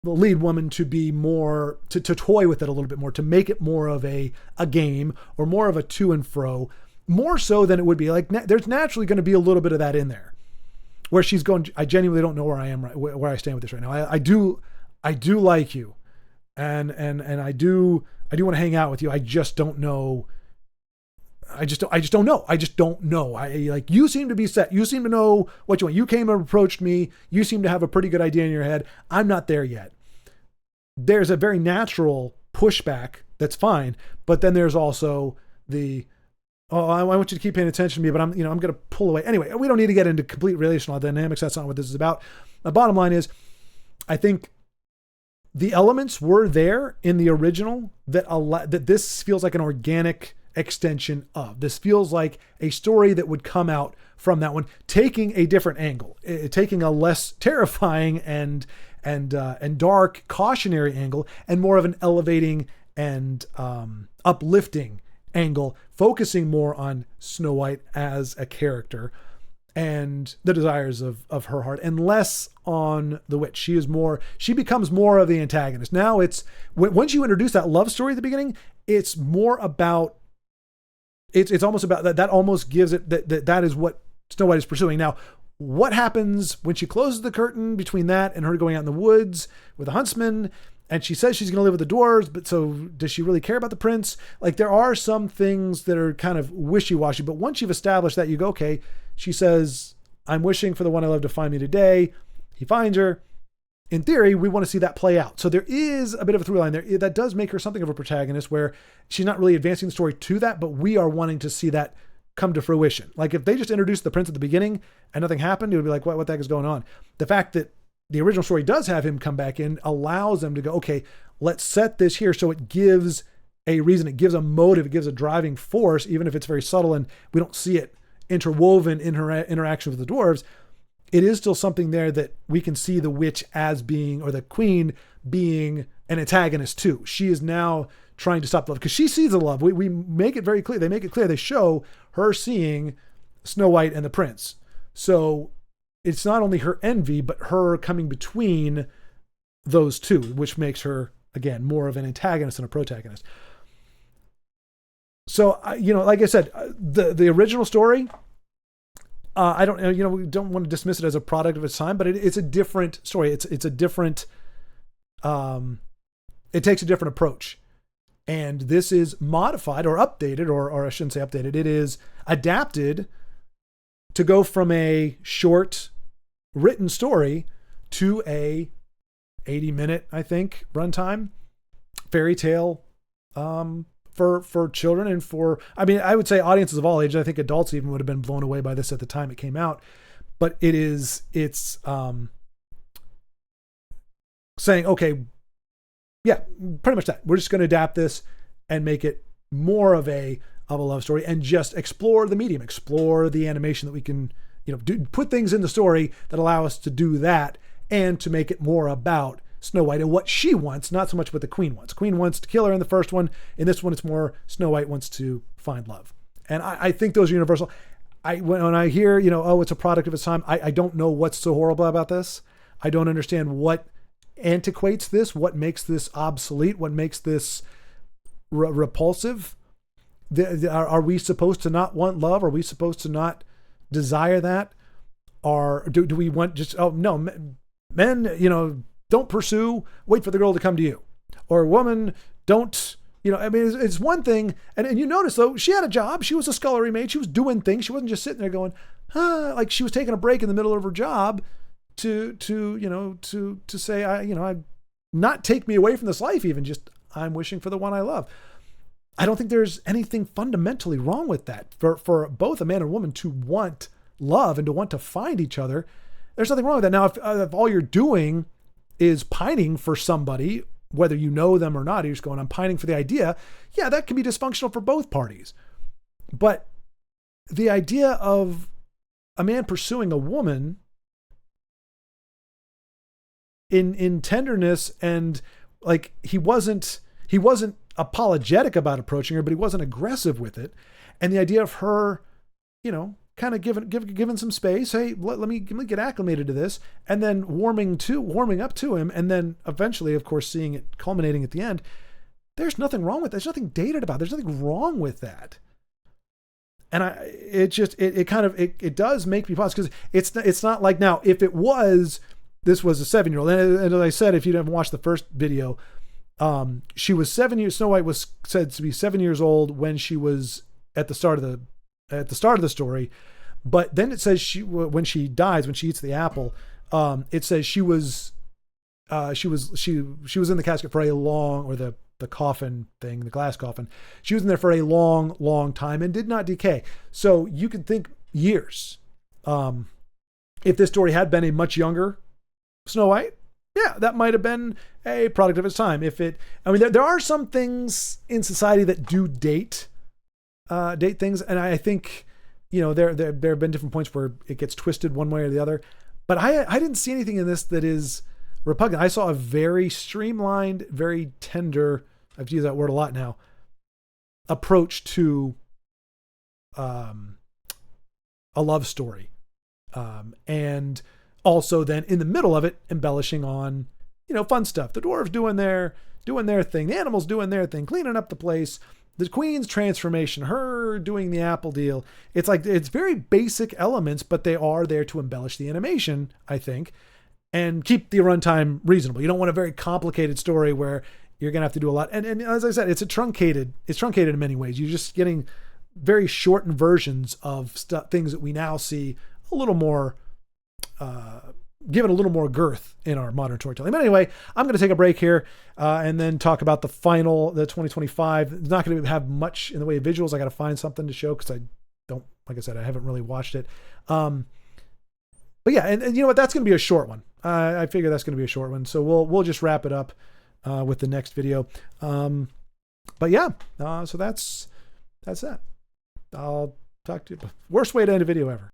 lead women to be more, to toy with it a little bit more, to make it more of a game, or more of a to and fro, more so than it would be. Like, there's naturally going to be a little bit of that in there, where she's going, I genuinely don't know where I am, where I stand with this right now. I do like you, and I do want to hang out with you. I just don't know. I just don't know. I just don't know. Like, you seem to be set. You seem to know what you want. You came and approached me. You seem to have a pretty good idea in your head. I'm not there yet. There's a very natural pushback that's fine, but then there's also the, I want you to keep paying attention to me, but I'm going to pull away. Anyway, we don't need to get into complete relational dynamics. That's not what this is about. The bottom line is, I think the elements were there in the original that this feels like an organic extension of. This feels like a story that would come out from that one, taking a different angle, taking a less terrifying and dark cautionary angle, and more of an elevating and uplifting angle, focusing more on Snow White as a character and the desires of her heart, and less on the witch. She becomes more of the antagonist. Now once you introduce that love story at the beginning, it's more about, it's almost about that almost gives it that is what Snow White is pursuing. Now, what happens when she closes the curtain between that and her going out in the woods with the huntsman, and she says she's going to live with the dwarves, but so does she really care about the prince? Like, there are some things that are kind of wishy-washy, but once you've established that, you go, okay, she says, I'm wishing for the one I love to find me today. He finds her. In theory, we want to see that play out. So there is a bit of a through line there that does make her something of a protagonist, where she's not really advancing the story to that, but we are wanting to see that come to fruition. Like, if they just introduced the prince at the beginning and nothing happened, it would be like, what the heck is going on? The fact that the original story does have him come back in allows them to go, okay, let's set this here. So it gives a reason, it gives a motive, it gives a driving force, even if it's very subtle and we don't see it interwoven in her interaction with the dwarves. It is still something there that we can see the witch as being, or the queen being, an antagonist too. She is now trying to stop the love, because she sees the love. We make it very clear. They make it clear. They show her seeing Snow White and the prince. So it's not only her envy, but her coming between those two, which makes her, again, more of an antagonist than a protagonist. So, like I said, the original story, I don't, we don't want to dismiss it as a product of its time, but it's a different story. It's a different, it takes a different approach. And this is modified or updated, or I shouldn't say updated. It is adapted to go from a short written story to a 80-minute, I think, runtime fairy tale, for children and for, I would say audiences of all ages. I think adults even would have been blown away by this at the time it came out. but it's saying, okay, yeah, pretty much that. We're just going to adapt this and make it more of a love story, and just explore the medium, explore the animation that we can, put things in the story that allow us to do that, and to make it more about Snow White and what she wants, not so much what the queen wants. Queen wants to kill her in the first one. In this one, it's more Snow White wants to find love. And I think those are universal. When I hear, oh, it's a product of its time, I don't know what's so horrible about this. I don't understand what antiquates this, what makes this obsolete, what makes this repulsive. Are we supposed to not want love? Are we supposed to not desire that? Or do we want just, oh no, men, don't pursue, wait for the girl to come to you. Or woman, don't, it's one thing. And you notice though, she had a job. She was a scullery maid. She was doing things. She wasn't just sitting there going, like she was taking a break in the middle of her job to say, I not take me away from this life, even just, I'm wishing for the one I love. I don't think there's anything fundamentally wrong with that. For both a man and a woman to want love and to want to find each other, there's nothing wrong with that. Now, if all you're doing is pining for somebody, whether you know them or not, you're just going, I'm pining for the idea. Yeah, that can be dysfunctional for both parties. But the idea of a man pursuing a woman in tenderness, and like he wasn't apologetic about approaching her, but he wasn't aggressive with it. And the idea of her, kind of giving some space. Hey, let me get acclimated to this, and then warming up to him, and then eventually, of course, seeing it culminating at the end. There's nothing wrong with that. There's nothing dated about it. There's nothing wrong with that. And it does make me pause, because it's not like, now if this was a 7-year-old, and as I said, if you haven't watched the first video, she was 7 years. Snow White was said to be 7 years old when she was at the start of the story, but then it says when she dies, when she eats the apple, it says she was in the casket for a long, or the coffin thing, the glass coffin. She was in there for a long, long time and did not decay. So you could think years. If this story had been a much younger Snow White, yeah, that might have been a product of its time. There are some things in society that do date things, and I think, there have been different points where it gets twisted one way or the other. But I didn't see anything in this that is repugnant. I saw a very streamlined, very tender, I've used that word a lot now, approach to a love story, and also then in the middle of it, embellishing on, fun stuff. The dwarves doing their thing, the animals doing their thing, cleaning up the place, the queen's transformation, her doing the apple deal. It's like, it's very basic elements, but they are there to embellish the animation, I think, and keep the runtime reasonable. You don't want a very complicated story where you're going to have to do a lot. And as I said, it's truncated in many ways. You're just getting very shortened versions of things that we now see a little more, give it a little more girth in our modern storytelling. But anyway, I'm going to take a break here and then talk about the 2025. It's not going to have much in the way of visuals. I got to find something to show, because like I said, I haven't really watched it. But yeah, and you know what? That's going to be a short one. I figure that's going to be a short one. So we'll just wrap it up with the next video. But yeah, so that's that. I'll talk to you. Worst way to end a video ever.